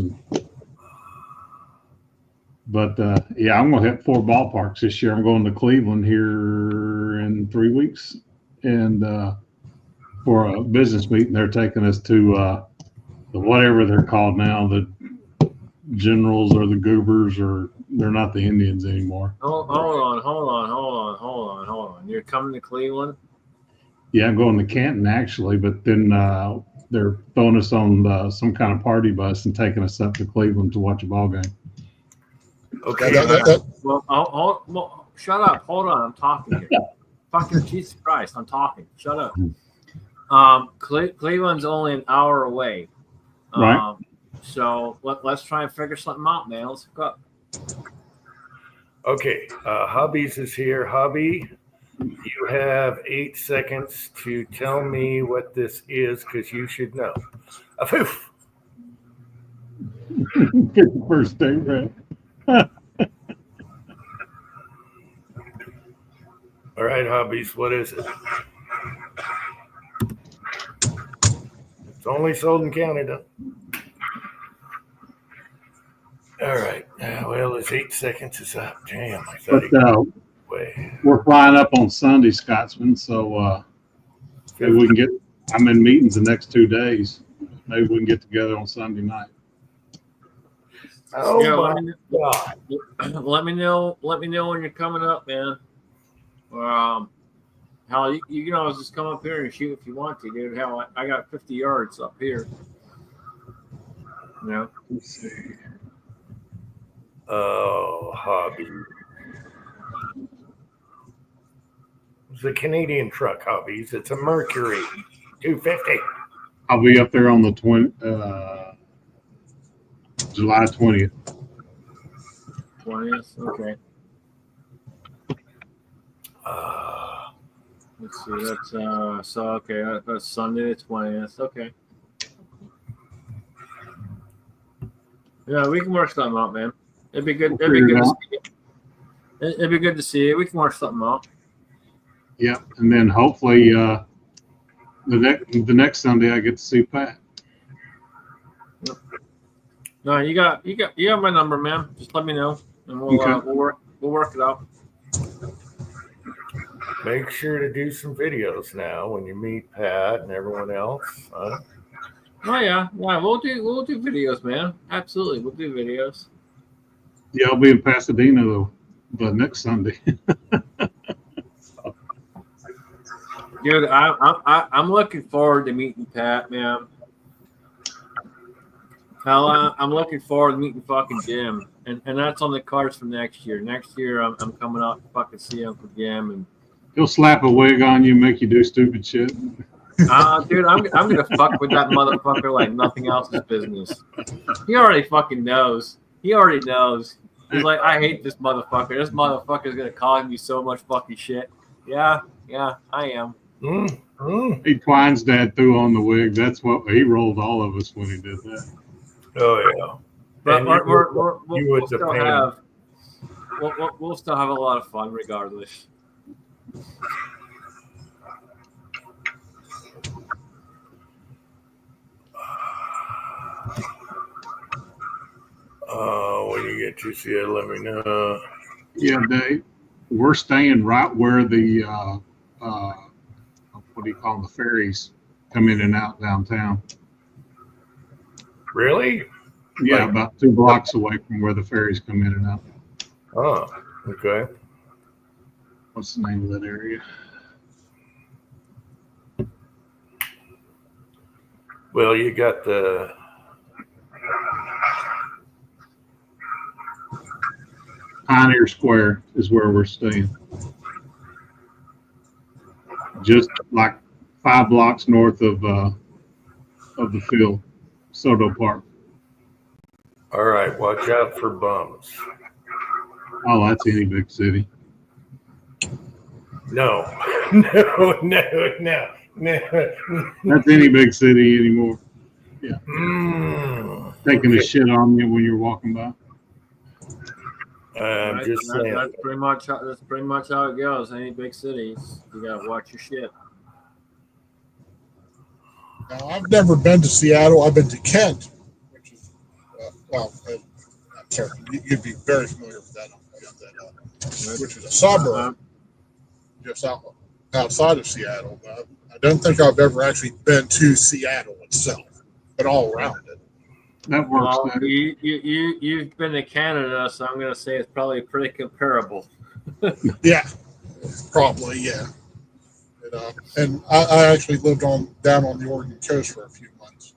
But I'm going to hit 4 ballparks this year. I'm going to Cleveland here in 3 weeks, and for a business meeting, they're taking us to the whatever they're called now, the Generals or the Goobers, or they're not the Indians anymore. Hold on. You're coming to Cleveland? Yeah, I'm going to Canton actually, but then they're throwing us on some kind of party bus and taking us up to Cleveland to watch a ball game. Okay. Well, shut up. Hold on. I'm talking here. Fucking Jesus Christ. I'm talking. Shut up. Cleveland's only an hour away. Right. So let's try and figure something out, man. Let's go. Okay. Hubbies is here. Hubby, you have 8 seconds to tell me what this is because you should know. Afoof. Get the first day right. All right, Hubbies, what is it? It's only sold in Canada. All right. Well, his 8 seconds is up. Damn, I thought But way. we're flying up on Sunday, Scotsman, so maybe we can get – I'm in meetings the next 2 days. Maybe we can get together on Sunday night. Oh, Yeah, my God. Let me know when you're coming up, man. Hell, you can always just come up here and shoot if you want to, dude. Hell, I got 50 yards up here. You know? Let's see. Oh, Hobby. It's a Canadian truck, Hobbies. It's a Mercury 250. I'll be up there on the July 20th. 20th? Okay. Let's see. That's Sunday the 20th. Okay. Yeah, we can work something out, man. It'd be good. It'd be good to see you. It'd be good to see you. We can work something out. Yep, and then hopefully the next Sunday I get to see Pat. No, you got my number, man. Just let me know, and we'll work it out. Make sure to do some videos now when you meet Pat and everyone else. Huh? Oh yeah, we'll do videos, man. Absolutely, we'll do videos. Yeah, I'll be in Pasadena the next Sunday. Dude, I'm looking forward to meeting Pat, man. Hell, I'm looking forward to meeting fucking Jim, and that's on the cards for next year. Next year, I'm coming out to fucking see Uncle Jim, and He'll slap a wig on you, make you do stupid shit. dude, I'm gonna fuck with that motherfucker like nothing else is business. He already fucking knows. He already knows. He's like, I hate this motherfucker. This motherfucker's gonna cause me so much fucking shit. Yeah, I am. He Twine's dad threw on the wig. That's what he rolled all of us when he did that. Oh yeah. But we'll still have a lot of fun regardless. When you get to see it, let me know. Yeah, Dave, we're staying right where the what do you call them, the ferries come in and out downtown. Really? Yeah, about 2 blocks away from where the ferries come in and out. Oh, okay. What's the name of that area? Well, you got the Pioneer Square is where we're staying. Just like 5 blocks north of the field, Soto Park. All right, watch out for bums. Oh, that's any big city. No, no. That's any big city anymore. Taking a Okay. shit on you when you're walking by. I'm Right? just saying. That's pretty much how it goes. Any big cities, you gotta watch your shit. Now, I've never been to Seattle. I've been to Kent, which is, I'm sorry, you'd be very familiar with that, which is a suburb just outside of Seattle. But I don't think I've ever actually been to Seattle itself, but all around it. That works. Well, There. you've been to Canada, so I'm gonna say it's probably pretty comparable. Yeah, probably, yeah. And I actually lived down on the Oregon coast for a few months.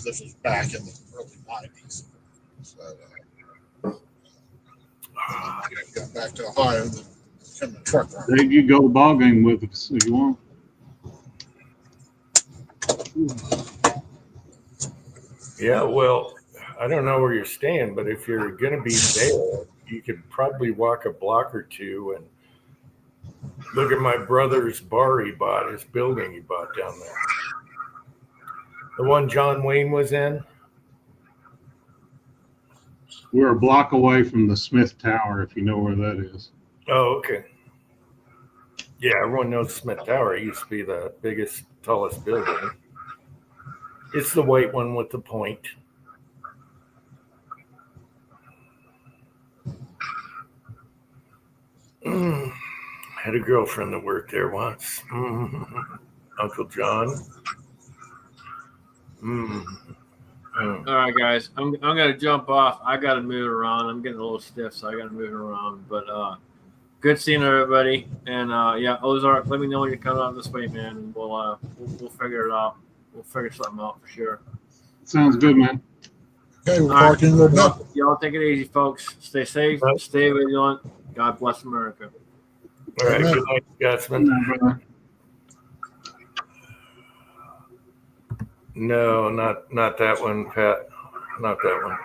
This was back in the early 90s. So, I got back to Ohio and then became a truck driver. Dave, you go to the ball game with us if you want. Yeah, well, I don't know where you're staying, but if you're going to be there, you could probably walk a block or two and look at my brother's bar he bought, his building he bought down there. The one John Wayne was in. We're a block away from the Smith Tower, if you know where that is. Oh, okay. Yeah, everyone knows Smith Tower. It used to be the biggest, tallest building. It's the white one with the point. Had a girlfriend that worked there once. Uncle John. All right, guys, I'm gonna jump off. I gotta move around. I'm getting a little stiff, so I gotta move around. But good seeing everybody. And yeah, Ozark, let me know when you're coming out this way, man, and we'll figure it out. We'll figure something out for sure. Sounds good, man. Okay, we'll All right. talk to you in a little bit. Y'all take it easy, folks. Stay safe. Stay vigilant. God bless America. All right, Amen. good night, Scotsman. Brother. No, not that one, Pat. Not that one.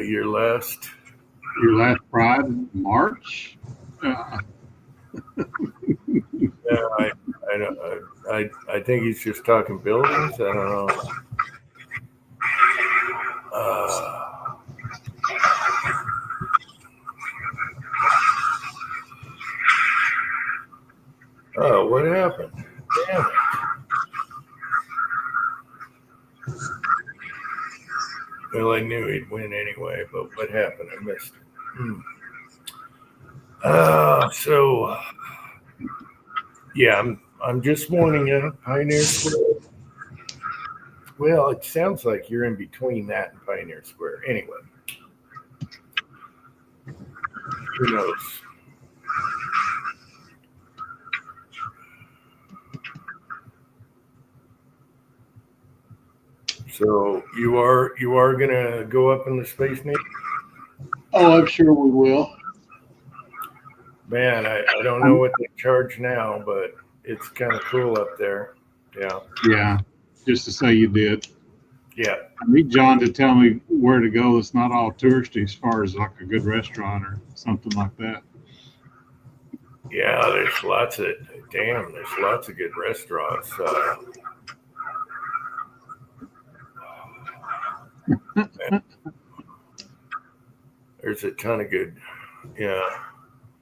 Your last Pride in March? Yeah, I think he's just talking buildings. I don't know. Oh, what happened? Damn it. Well, I knew he'd win anyway, but what happened? I missed it. So yeah, I'm just warning you, Pioneer Square. Well, it sounds like you're in between that and Pioneer Square. Anyway, who knows? So you are gonna go up in the Space Navy? Oh, I'm sure we will. Man, I don't know what they charge now, but it's kind of cool up there. Yeah. Yeah, just to say you did. Yeah. I need John to tell me where to go that's not all touristy as far as like a good restaurant or something like that. Yeah, there's lots of good restaurants. There's a ton of good, yeah.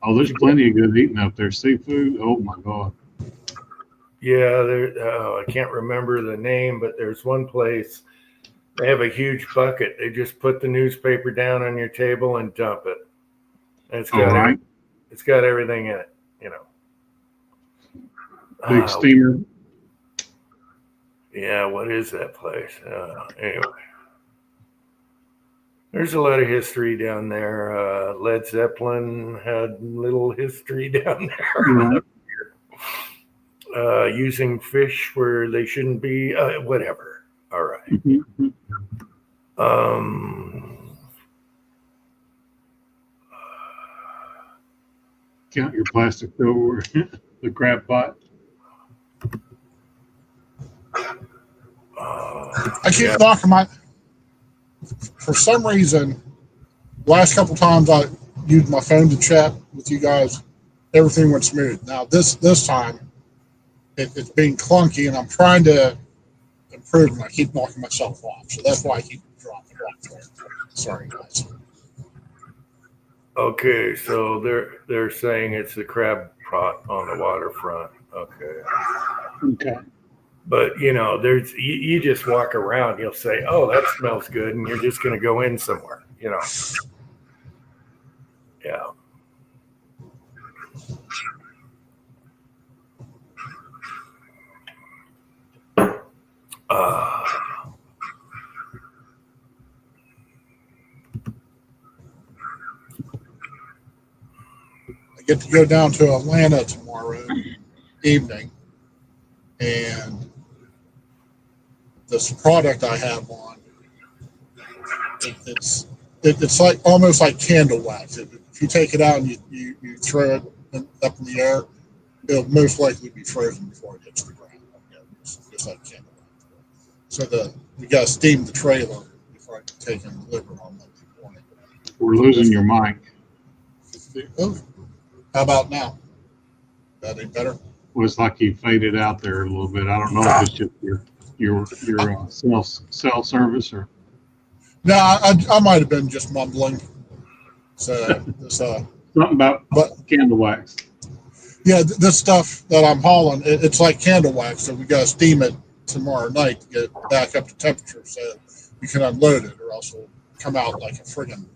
Oh, there's plenty of good eating up there. Seafood. Oh my God. Yeah, I can't remember the name, but there's one place. They have a huge bucket. They just put the newspaper down on your table and dump it. And it's got it's got everything in it, you know. Big steamer. Yeah, what is that place? Anyway. There's a lot of history down there. Led Zeppelin had little history down there. using fish where they shouldn't be, whatever. All right. Count your plastic over the crab pot. I keep knocking my. For some reason, last couple times I used my phone to chat with you guys, everything went smooth. Now this time, it's being clunky, and I'm trying to improve, and I keep knocking myself off. So that's why I keep dropping. Sorry, guys. Okay, so they're saying it's the crab pot on the waterfront. Okay. Okay. But there's you just walk around, you'll say, "Oh, that smells good," and you're just going to go in somewhere. Yeah. I get to go down to Atlanta tomorrow evening, and this product I have on, it's like almost like candle wax. If you take it out and you throw it up in the air, it'll most likely be frozen before it hits the ground. Just like candle wax. So we got to steam the trailer before I can take it and deliver it on Monday morning. We're losing your mic. Oh, how about now? That ain't better? Well, it's like you faded out there a little bit. I don't know if it's just your cell service or. No, I might have been just mumbling. So this Something about candle wax. yeah, this stuff that I'm hauling, it's like candle wax. So we got to steam it tomorrow night to get it back up to temperature, so we can unload it, or else it'll come out like a friggin'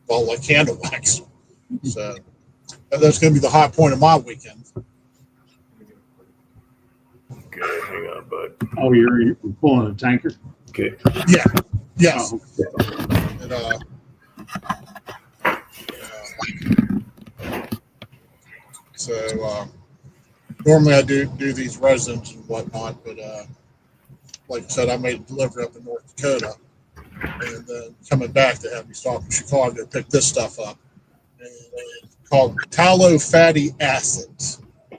like candle wax. So that's going to be the high point of my weekend. Okay, hang on, bud. Oh, you're pulling a tanker? Okay. Yeah. Yes. Oh, And, so normally I do these residents and whatnot, but like I said, I made a delivery up in North Dakota, and then coming back they had me stop in Chicago to pick this stuff up, and it's called tallow fatty acids. I'm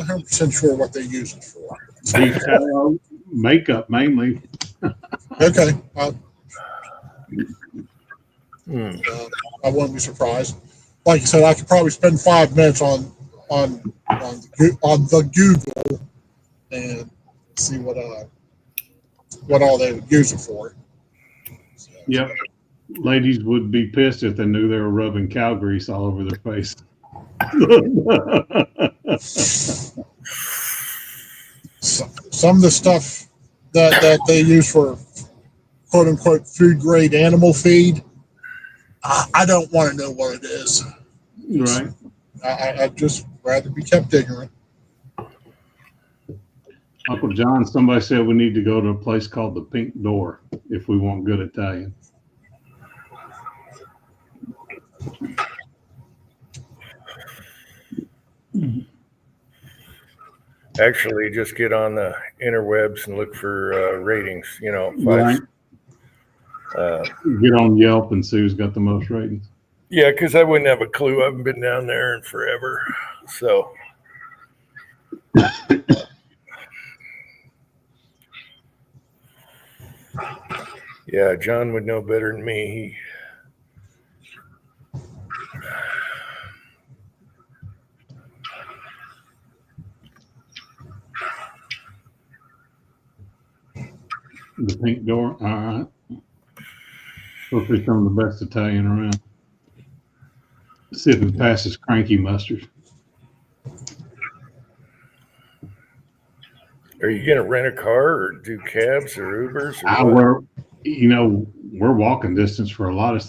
not 100% sure what they use it for. beef tallow, makeup mainly. Okay, Hmm. I wouldn't be surprised. Like I said, I could probably spend 5 minutes on the Google and see what all they would use it for. So, Yep. Ladies would be pissed if they knew they were rubbing cow grease all over their face. some of the stuff that they use for quote unquote food grade animal feed, I don't want to know what it is. Right. I'd just rather be kept ignorant. Uncle John, somebody said we need to go to a place called the Pink Door if we want good Italian. Actually, just get on the interwebs and look for ratings. Right. Get on Yelp and see who's got the most ratings. Yeah, because I wouldn't have a clue. I haven't been down there in forever. So, yeah, John would know better than me. The Pink Door. All right. Supposed to be some of the best Italian around. See if it passes cranky mustard. Are you going to rent a car or do cabs or Ubers? Or We're walking distance for a lot of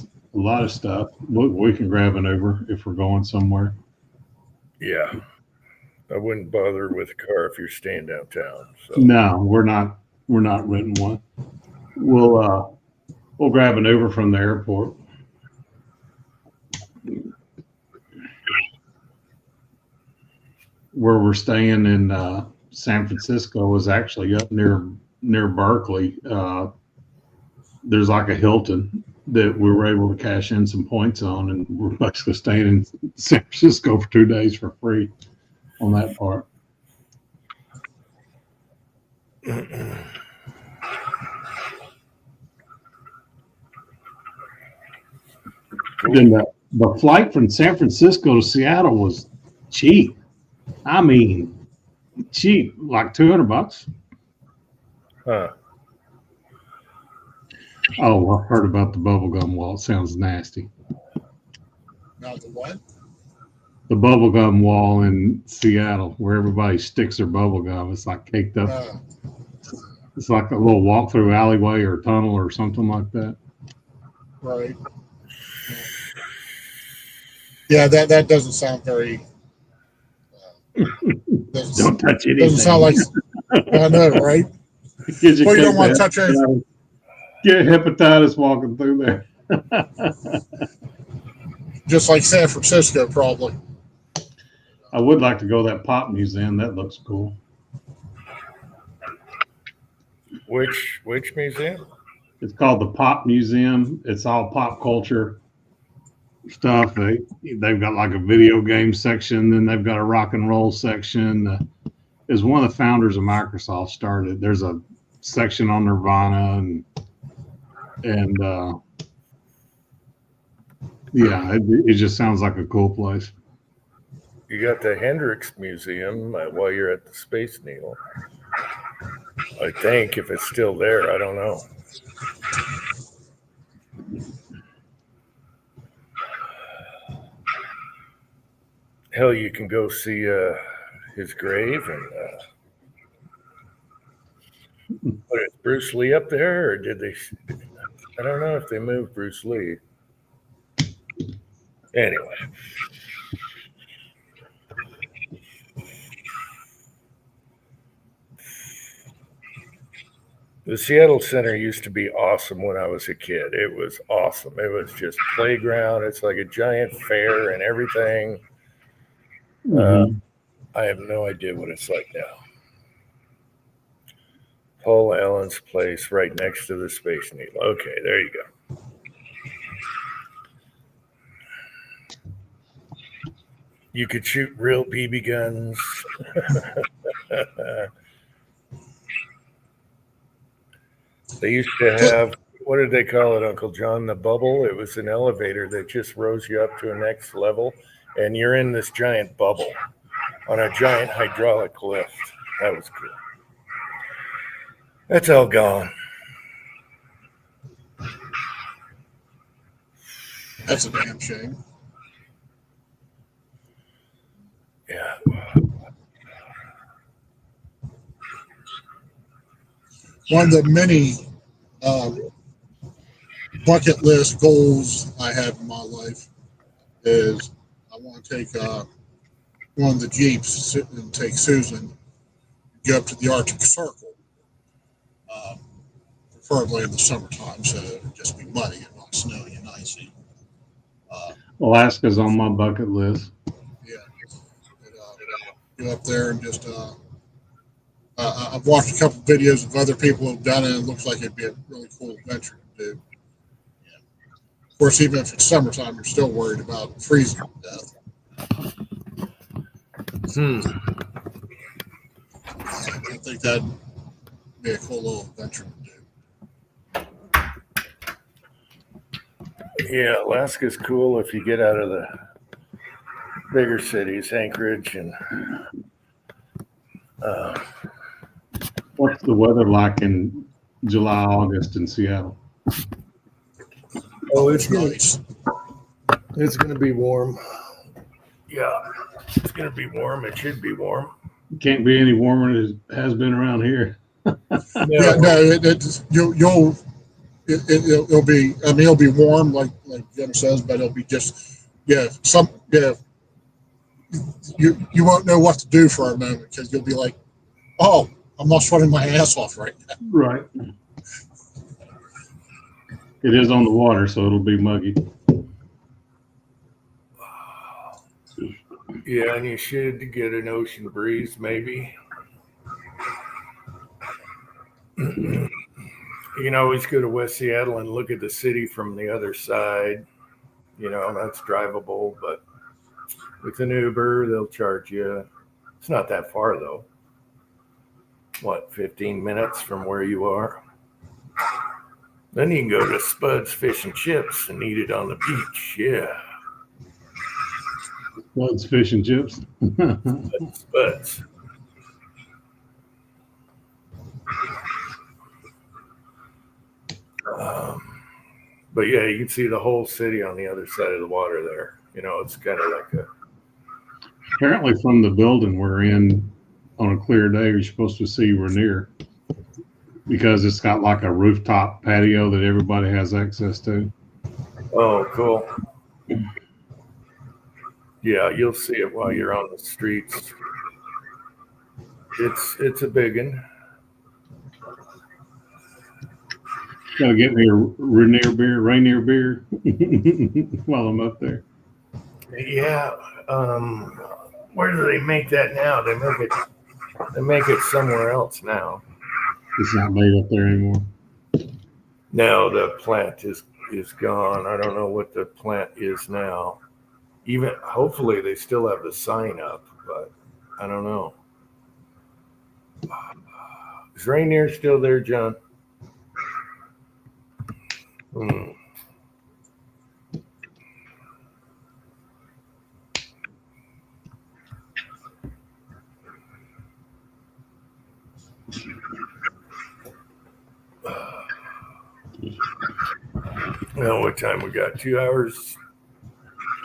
stuff. We can grab an Uber if we're going somewhere. Yeah, I wouldn't bother with a car if you're staying downtown. So. No, we're not renting one. We'll grab an Uber from the airport. Where we're staying in San Francisco was actually up near Berkeley. There's like a Hilton that we were able to cash in some points on, and we're basically staying in San Francisco for 2 days for free on that part. Then the flight from San Francisco to Seattle was cheap. I mean, cheap, like $200. Huh. Oh, I heard about the bubblegum wall. It sounds nasty. Not the what? The bubblegum wall in Seattle, where everybody sticks their bubblegum. It's like caked up. It's like a little walk through alleyway or tunnel or something like that. Right. Yeah, that doesn't sound very. Don't touch anything. Doesn't sound like. I know, right? Well, you don't want to touch anything. Get hepatitis walking through there. Just like San Francisco, probably. I would like to go to that pop museum. That looks cool. Which museum? It's called the Pop Museum. It's all pop culture stuff. They've got like a video game section, then they've got a rock and roll section. Is one of the founders of Microsoft started. There's a section on Nirvana and yeah, it just sounds like a cool place. You got the Hendrix Museum while you're at the Space Needle. I think if it's still there, I don't know. Hell, you can go see his grave and what, is Bruce Lee up there, or did they? I don't know if they moved Bruce Lee. Anyway. The Seattle Center used to be awesome when I was a kid. It was awesome. It was just playground. It's like a giant fair and everything. I have no idea what it's like now. Paul Allen's place right next to the Space Needle. Okay, there you go. You could shoot real BB guns. They used to have, what did they call it, Uncle John? The bubble. It was an elevator that just rose you up to a next level, and you're in this giant bubble on a giant hydraulic lift. That was cool. That's all gone. That's a damn shame. Yeah. One of the many bucket list goals I have in my life is I want to take one of the Jeeps and take Susan, go up to the Arctic Circle, preferably in the summertime, so it would just be muddy and not snowy and icy. Alaska's on my bucket list. Yeah, go up there and just. I've watched a couple of videos of other people who've done it, and it looks like it'd be a really cool adventure to do. Yeah. Of course, even if it's summertime, you're still worried about freezing to death. I think that'd be a cool little adventure to do. Yeah, Alaska's cool if you get out of the bigger cities, Anchorage and What's the weather like in July, August in Seattle? oh, It's nice. It's going to be warm. Yeah, it's going to be warm. It should be warm. Can't be any warmer than it has been around here. Yeah, no, it'll be. I mean, it'll be warm, like Jim says, but it'll be just you won't know what to do for a moment because you'll be like, oh, I'm not sweating my ass off right now. Right. It is on the water, so it'll be muggy. Yeah, and you should get an ocean breeze, maybe. You can always go to West Seattle and look at the city from the other side. That's drivable, but with an Uber, they'll charge you. It's not that far though. What, 15 minutes from where you are? Then you can go to Spud's Fish and Chips and eat it on the beach. Yeah, Floods, fish and chips. Spud's. But yeah, you can see the whole city on the other side of the water there. It's kind of like a. Apparently, from the building we're in, on a clear day, you're supposed to see Rainier because it's got like a rooftop patio that everybody has access to. Oh, cool. Yeah, you'll see it while you're on the streets. It's a big one. Gotta get me a Rainier beer while I'm up there. Yeah. Where do they make that now? They make it somewhere else now. It's not made up there anymore. No, the plant is gone. I don't know what the plant is now. Even hopefully they still have the sign up, but I don't know. Is Rainier still there, John? Well, what time we got? 2 hours.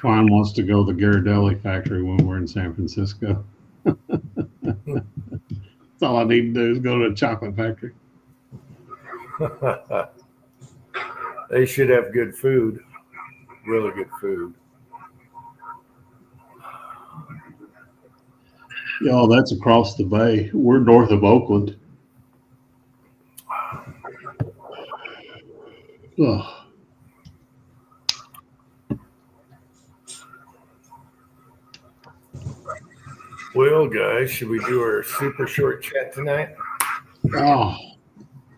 Twine wants to go to the Ghirardelli factory when we're in San Francisco. That's all I need to do is go to the chocolate factory. They should have good food. Really good food. Yo, that's across the bay. We're north of Oakland. Ugh. Well, guys, should we do our super short chat tonight? Oh,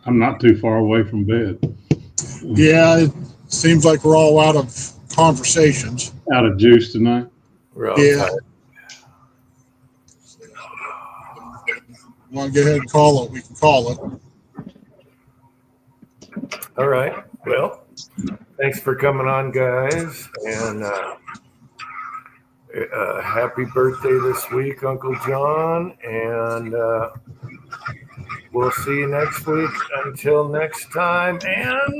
I'm not too far away from bed. Yeah, it seems like we're all out of conversations. Out of juice tonight. We're all Yeah. tired. Want to go ahead and call it? We can call it. All right. Well, thanks for coming on, guys. And happy birthday this week, Uncle John. And we'll see you next week. Until next time. And